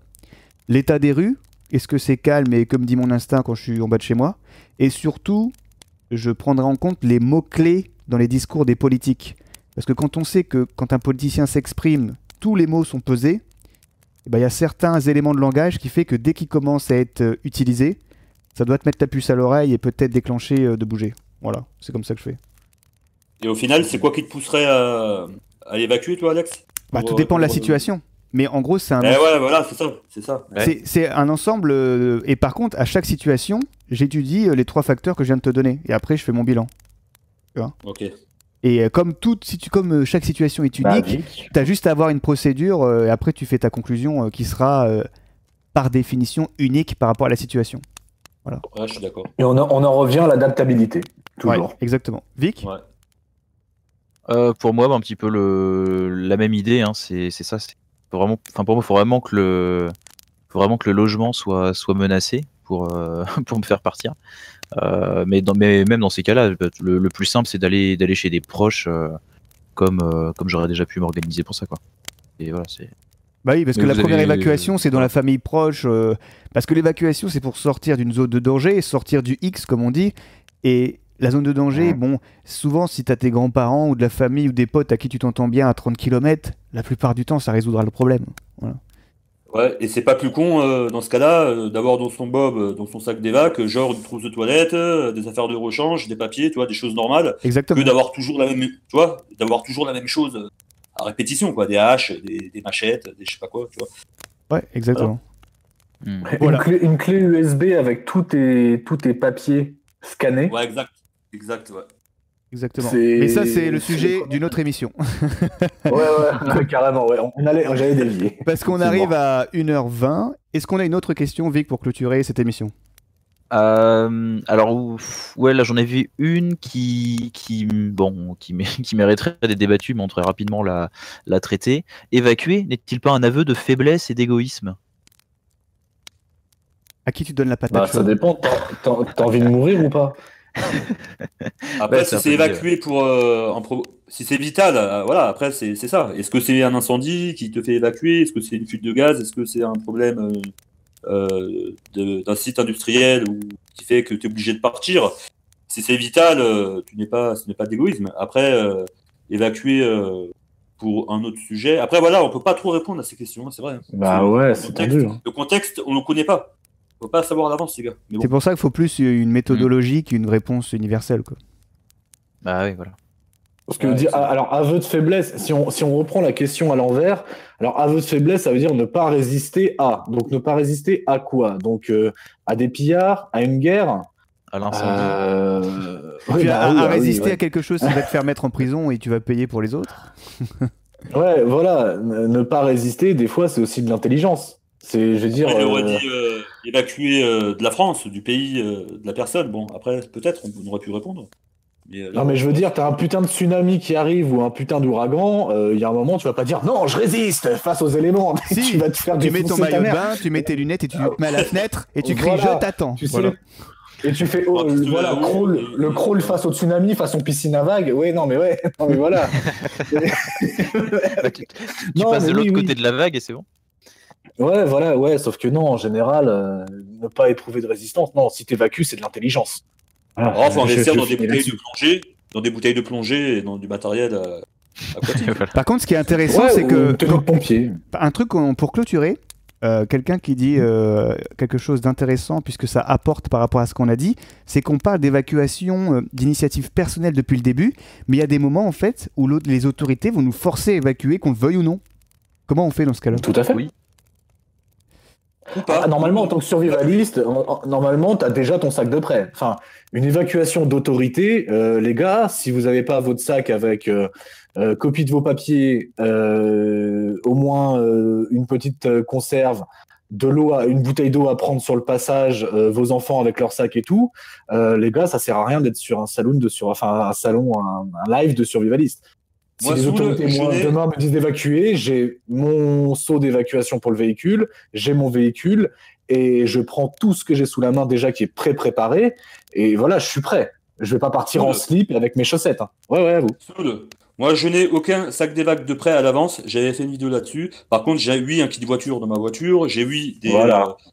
L'état des rues, est-ce que c'est calme et comme dit mon instinct quand je suis en bas de chez moi. Et surtout, je prendrai en compte les mots-clés dans les discours des politiques. Parce que quand on sait que quand un politicien s'exprime, tous les mots sont pesés, il y a certains éléments de langage qui fait que dès qu'ils commencent à être utilisés, ça doit te mettre la puce à l'oreille et peut-être déclencher de bouger. Voilà, c'est comme ça que je fais. Et au final, c'est quoi qui te pousserait à évacuer, toi, Alex? Tout dépend de la situation. Mais en gros, c'est un voilà, c'est ça. Ouais. C'est un ensemble. Et par contre, à chaque situation, j'étudie les 3 facteurs que je viens de te donner. Et après, je fais mon bilan. Tu vois ? Ok. Et comme chaque situation est unique, tu as juste à avoir une procédure et après, tu fais ta conclusion qui sera par définition unique par rapport à la situation. Voilà. Ouais, je suis d'accord. Et on en revient à l'adaptabilité. Toujours. Ouais, exactement. Vic ? Pour moi, un petit peu la même idée. Hein, c'est ça. Pour moi, il faut vraiment que le logement soit menacé pour me faire partir. Mais même dans ces cas-là, le plus simple, c'est d'aller chez des proches, comme j'aurais déjà pu m'organiser pour ça, quoi. Et voilà, c'est. Bah oui, parce que la première évacuation, c'est dans la famille proche. Parce que l'évacuation, c'est pour sortir d'une zone de danger, sortir du X, comme on dit. Et la zone de danger, bon, souvent, si t'as tes grands-parents ou de la famille ou des potes à qui tu t'entends bien à 30 km, la plupart du temps, ça résoudra le problème. Voilà. Ouais, et c'est pas plus con dans ce cas-là d'avoir dans son bob, dans son sac d'évac, genre une trousse de toilette, des affaires de rechange, des papiers, tu vois, des choses normales, Exactement. que d'avoir toujours la même chose à répétition, quoi, des haches, des machettes, des je sais pas quoi, tu vois. Ouais, exactement. Voilà. Une clé USB avec tous tes papiers scannés. Ouais, exact, ouais. Exactement. Mais ça, c'est le sujet d'une autre émission. ouais, carrément, ouais. J'allais dévier. Parce qu'on arrive à 1h20. Est-ce qu'on a une autre question, Vic, pour clôturer cette émission ? Alors, ouais, là, j'en ai vu une qui mériterait d'être débattue, mais on devrait rapidement la traiter. Évacuer n'est-il pas un aveu de faiblesse et d'égoïsme ? À qui tu donnes la patate ? Ça dépend. T'as envie de mourir ou pas ? Après, si c'est évacué si c'est vital, voilà, après c'est ça. Est-ce que c'est un incendie qui te fait évacuer? Est-ce que c'est une fuite de gaz? Est-ce que c'est un problème d'un site industriel qui fait que tu es obligé de partir? Si c'est vital, ce n'est pas d'égoïsme. Après, évacuer pour un autre sujet. Après, voilà, on peut pas trop répondre à ces questions, c'est vrai. C'est tendu. Le contexte, on ne le connaît pas. On peut pas savoir à l'avance, les gars. Mais bon. C'est pour ça qu'il faut plus une méthodologie qu'une réponse universelle, quoi. Bah oui, voilà. Parce que alors, aveu de faiblesse, si on reprend la question à l'envers, alors aveu de faiblesse, ça veut dire ne pas résister à. Donc ne pas résister à quoi? Donc à des pillards, à une guerre, à l'incendie. À résister à quelque chose qui va te faire mettre en prison et tu vas payer pour les autres. Ouais, voilà. Ne pas résister, des fois, c'est aussi de l'intelligence. Je veux dire. Il aurait dit évacuer de la France, du pays, de la personne. Bon, après, peut-être, on aurait pu répondre. Non, mais je veux dire, t'as un putain de tsunami qui arrive ou un putain d'ouragan, il y a un moment, tu vas pas dire non, je résiste face aux éléments. Si, tu vas te faire tu mets ton maillot de bain, tu mets tes lunettes et tu te mets à la fenêtre et tu cries je t'attends. Voilà. Et tu fais le crawl face au tsunami, façon piscine à vagues. Ouais, non, mais voilà. tu passes de l'autre côté de la vague et c'est bon. Ouais, voilà, ouais, sauf que non, en général, ne pas éprouver de résistance. Non, si t'évacues, c'est de l'intelligence. Voilà. Faut investir dans des bouteilles de plongée et dans du matériel aquatique. Par contre, ce qui est intéressant, c'est que un truc pour clôturer, quelqu'un qui dit quelque chose d'intéressant puisque ça apporte par rapport à ce qu'on a dit, c'est qu'on parle d'évacuation d'initiative personnelle depuis le début, mais il y a des moments en fait où les autorités vont nous forcer à évacuer, qu'on le veuille ou non. Comment on fait dans ce cas-là? Tout à fait. Oui. Normalement, en tant que survivaliste, normalement, tu as déjà ton sac de prêt. Enfin, une évacuation d'autorité, les gars, si vous n'avez pas votre sac avec copie de vos papiers, au moins une petite conserve, de l'eau, une bouteille d'eau à prendre sur le passage, vos enfants avec leur sac et tout, les gars, ça sert à rien d'être sur un salon un live de survivaliste. Si les autorités, demain me disent d'évacuer, j'ai mon seau d'évacuation pour le véhicule, j'ai mon véhicule, et je prends tout ce que j'ai sous la main déjà qui est préparé, et voilà, je suis prêt. Je vais pas partir en slip avec mes chaussettes. Hein. Ouais, à vous. Moi, je n'ai aucun sac d'évac de prêt à l'avance. J'avais fait une vidéo là-dessus. Par contre, j'ai un kit voiture dans ma voiture. J'ai des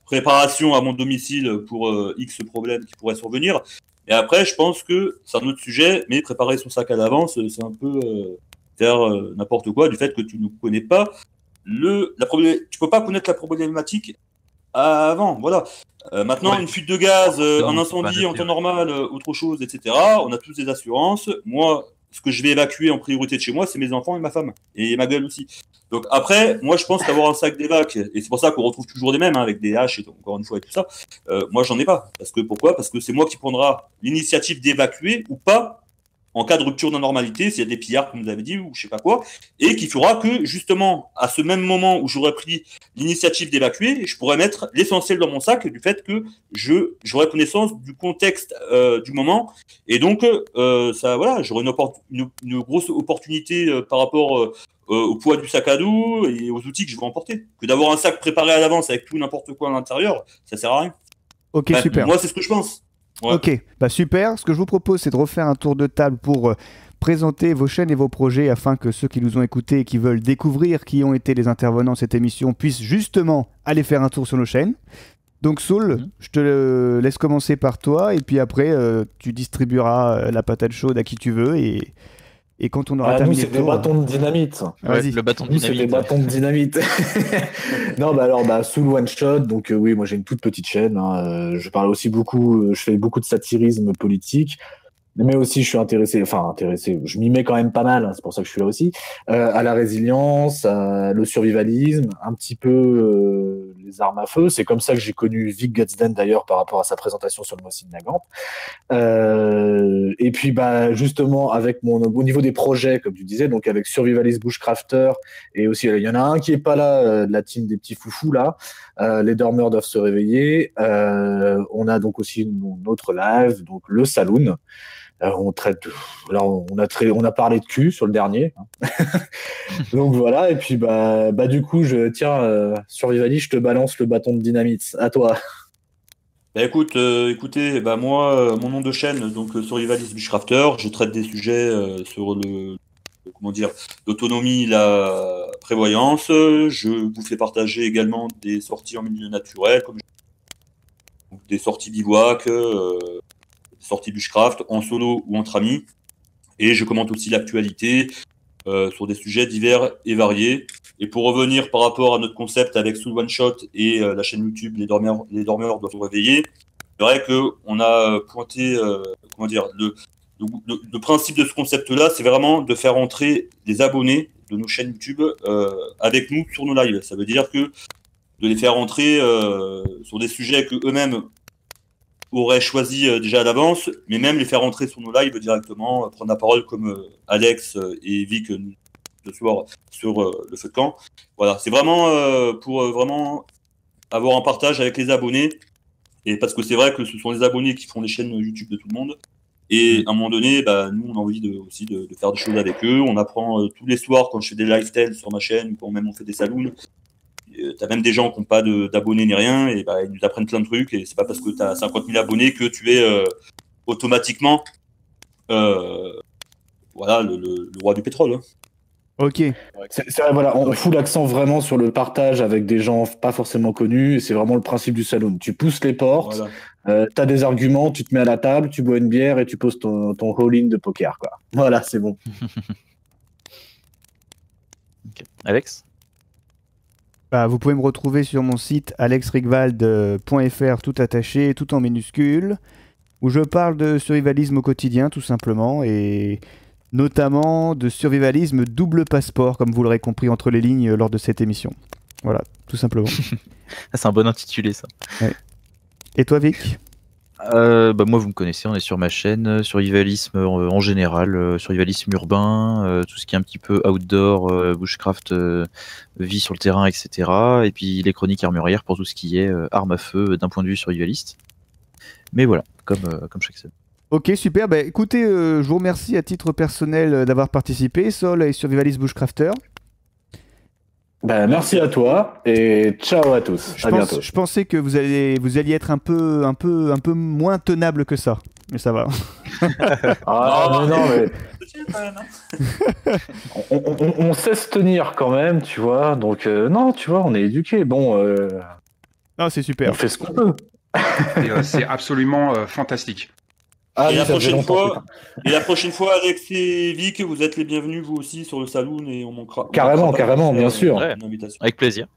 préparations à mon domicile pour X problèmes qui pourraient survenir. Et après, je pense que c'est un autre sujet, mais préparer son sac à l'avance, c'est un peu faire n'importe quoi du fait que tu ne connais pas tu peux pas connaître la problématique avant. Voilà. Maintenant, une fuite de gaz, un incendie en temps normal, autre chose, etc. On a tous des assurances. Moi, ce que je vais évacuer en priorité de chez moi, c'est mes enfants et ma femme. Et ma gueule aussi. Donc après, moi, je pense qu'avoir un sac d'évac, et c'est pour ça qu'on retrouve toujours des mêmes, avec des haches, et encore une fois, et tout ça, moi, j'en ai pas. Pourquoi ? Parce que c'est moi qui prendra l'initiative d'évacuer ou pas en cas de rupture de normalité, s'il y a des pillards, comme vous avez dit, ou je sais pas quoi, et qui fera que, justement, à ce même moment où j'aurais pris l'initiative d'évacuer, je pourrais mettre l'essentiel dans mon sac du fait que j'aurais connaissance du contexte du moment, et donc, j'aurais une grosse opportunité par rapport au poids du sac à dos et aux outils que je vais emporter. Que d'avoir un sac préparé à l'avance avec tout n'importe quoi à l'intérieur, ça sert à rien. Ok, super. Moi, c'est ce que je pense. Ouais. Ok, super. Ce que je vous propose, c'est de refaire un tour de table pour présenter vos chaînes et vos projets afin que ceux qui nous ont écoutés et qui veulent découvrir qui ont été les intervenants de cette émission puissent justement aller faire un tour sur nos chaînes. Donc Soul, je te laisse commencer par toi et puis après tu distribueras la patate chaude à qui tu veux et quand on aura terminé le tour... c'est des bâtons de dynamite. Vas-y. Le bâton de dynamite. C'est des bâtons de dynamite. Non, Soul One Shot. Donc oui, moi j'ai une toute petite chaîne. Hein. Je parle aussi je fais beaucoup de satirisme politique. Mais aussi, je suis intéressé, je m'y mets quand même pas mal, hein, c'est pour ça que je suis là aussi, à la résilience, le survivalisme, un petit peu les armes à feu. C'est comme ça que j'ai connu Vic Gutsden d'ailleurs par rapport à sa présentation sur le Mossine Nagant. Et puis, justement, au niveau des projets, comme tu disais, donc avec Survivalist Bushcrafter, et aussi, il y en a un qui est pas là, de la team des petits foufous là, les dormeurs doivent se réveiller. On a donc aussi notre live, donc le Saloon. On a parlé de cul sur le dernier. Donc voilà, et puis du coup, Survivalist, je te balance le bâton de dynamite. À toi. Écoutez, moi, mon nom de chaîne, donc Survivalist Bushcrafter, je traite des sujets sur l'autonomie, la prévoyance. Je vous fais partager également des sorties en milieu naturel, comme des sorties bivouac, sorties bushcraft en solo ou entre amis, et je commente aussi l'actualité sur des sujets divers et variés. Et pour revenir par rapport à notre concept avec Soul One Shot et la chaîne YouTube Les Dormeurs doivent se réveiller, c'est vrai qu'on a pointé le principe de ce concept-là, c'est vraiment de faire entrer les abonnés de nos chaînes YouTube avec nous sur nos lives. Ça veut dire que de les faire entrer sur des sujets que eux-mêmes auraient choisi déjà à l'avance, mais même les faire entrer sur nos lives directement, prendre la parole comme Alex et Vic ce soir sur le feu de camp. Voilà, c'est vraiment pour vraiment avoir un partage avec les abonnés, et parce que c'est vrai que ce sont les abonnés qui font les chaînes YouTube de tout le monde, et à un moment donné, nous on a envie aussi de faire des choses avec eux. On apprend tous les soirs quand je fais des live tales sur ma chaîne, ou quand même on fait des saloons. T'as même des gens qui n'ont pas d'abonnés ni rien, et ils nous apprennent plein de trucs, et c'est pas parce que tu as 50 000 abonnés que tu es automatiquement le roi du pétrole. Hein. Ok. On fout l'accent vraiment sur le partage avec des gens pas forcément connus, et c'est vraiment le principe du saloon. Tu pousses les portes, tu as des arguments, tu te mets à la table, tu bois une bière et tu poses ton all-in de poker, quoi. Voilà, c'est bon. Okay. Alex ? Vous pouvez me retrouver sur mon site alexrigvald.fr, tout attaché, tout en minuscule, où je parle de survivalisme au quotidien, tout simplement, et notamment de survivalisme double passeport, comme vous l'aurez compris entre les lignes lors de cette émission. Voilà, tout simplement. C'est un bon intitulé, ça. Ouais. Et toi, Vic ? Moi, vous me connaissez, on est sur ma chaîne, survivalisme en général, survivalisme urbain, tout ce qui est un petit peu outdoor, bushcraft, vie sur le terrain, etc. Et puis les chroniques armurières pour tout ce qui est armes à feu d'un point de vue survivaliste. Mais voilà, comme chaque semaine. Ok, super. Bah, écoutez, je vous remercie à titre personnel d'avoir participé, Sol et Survivalist Bushcrafter. Bah, merci à toi et ciao à tous. À bientôt. Je pensais que vous alliez être un peu moins tenable que ça, mais ça va. Mais on sait se tenir quand même, tu vois. Donc non, tu vois, on est éduqués. Bon, non, c'est super. On fait ce qu'on peut. C'est absolument fantastique. Et la prochaine fois, Alex et Vic, vous êtes les bienvenus, vous aussi, sur le saloon et on manquera. Carrément, bien sûr. Ouais, avec plaisir.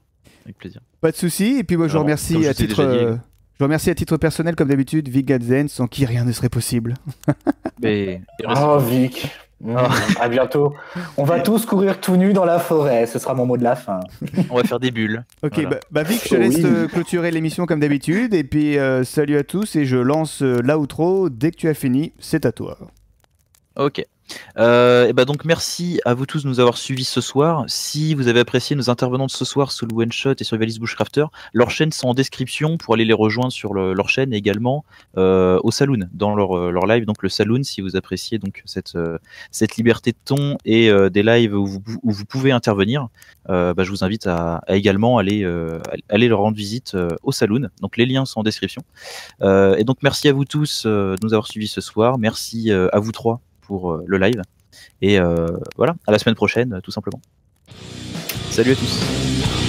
Pas de souci. Et puis moi, je vous remercie à titre personnel, comme d'habitude, Vic Gadzen, sans qui rien ne serait possible. Oh, Vic. À bientôt. On va tous courir tout nus dans la forêt, ce sera mon mot de la fin. On va faire des bulles. Ok, voilà. Vic, je te laisse clôturer l'émission comme d'habitude. Et puis salut à tous et je lance l'outro. Dès que tu as fini, c'est à toi. Ok. Donc merci à vous tous de nous avoir suivis ce soir. Si vous avez apprécié nos intervenants de ce soir, Soul One Shot et Survivalist Bushcrafter, leurs chaînes sont en description pour aller les rejoindre sur leur chaîne et également au Saloon, dans leur live. Donc le Saloon, si vous appréciez donc cette liberté de ton et des lives où vous pouvez intervenir, je vous invite à également aller leur rendre visite au Saloon. Donc les liens sont en description. Et donc merci à vous tous de nous avoir suivis ce soir. Merci à vous trois pour le live. Et voilà, à la semaine prochaine, tout simplement. Salut à tous.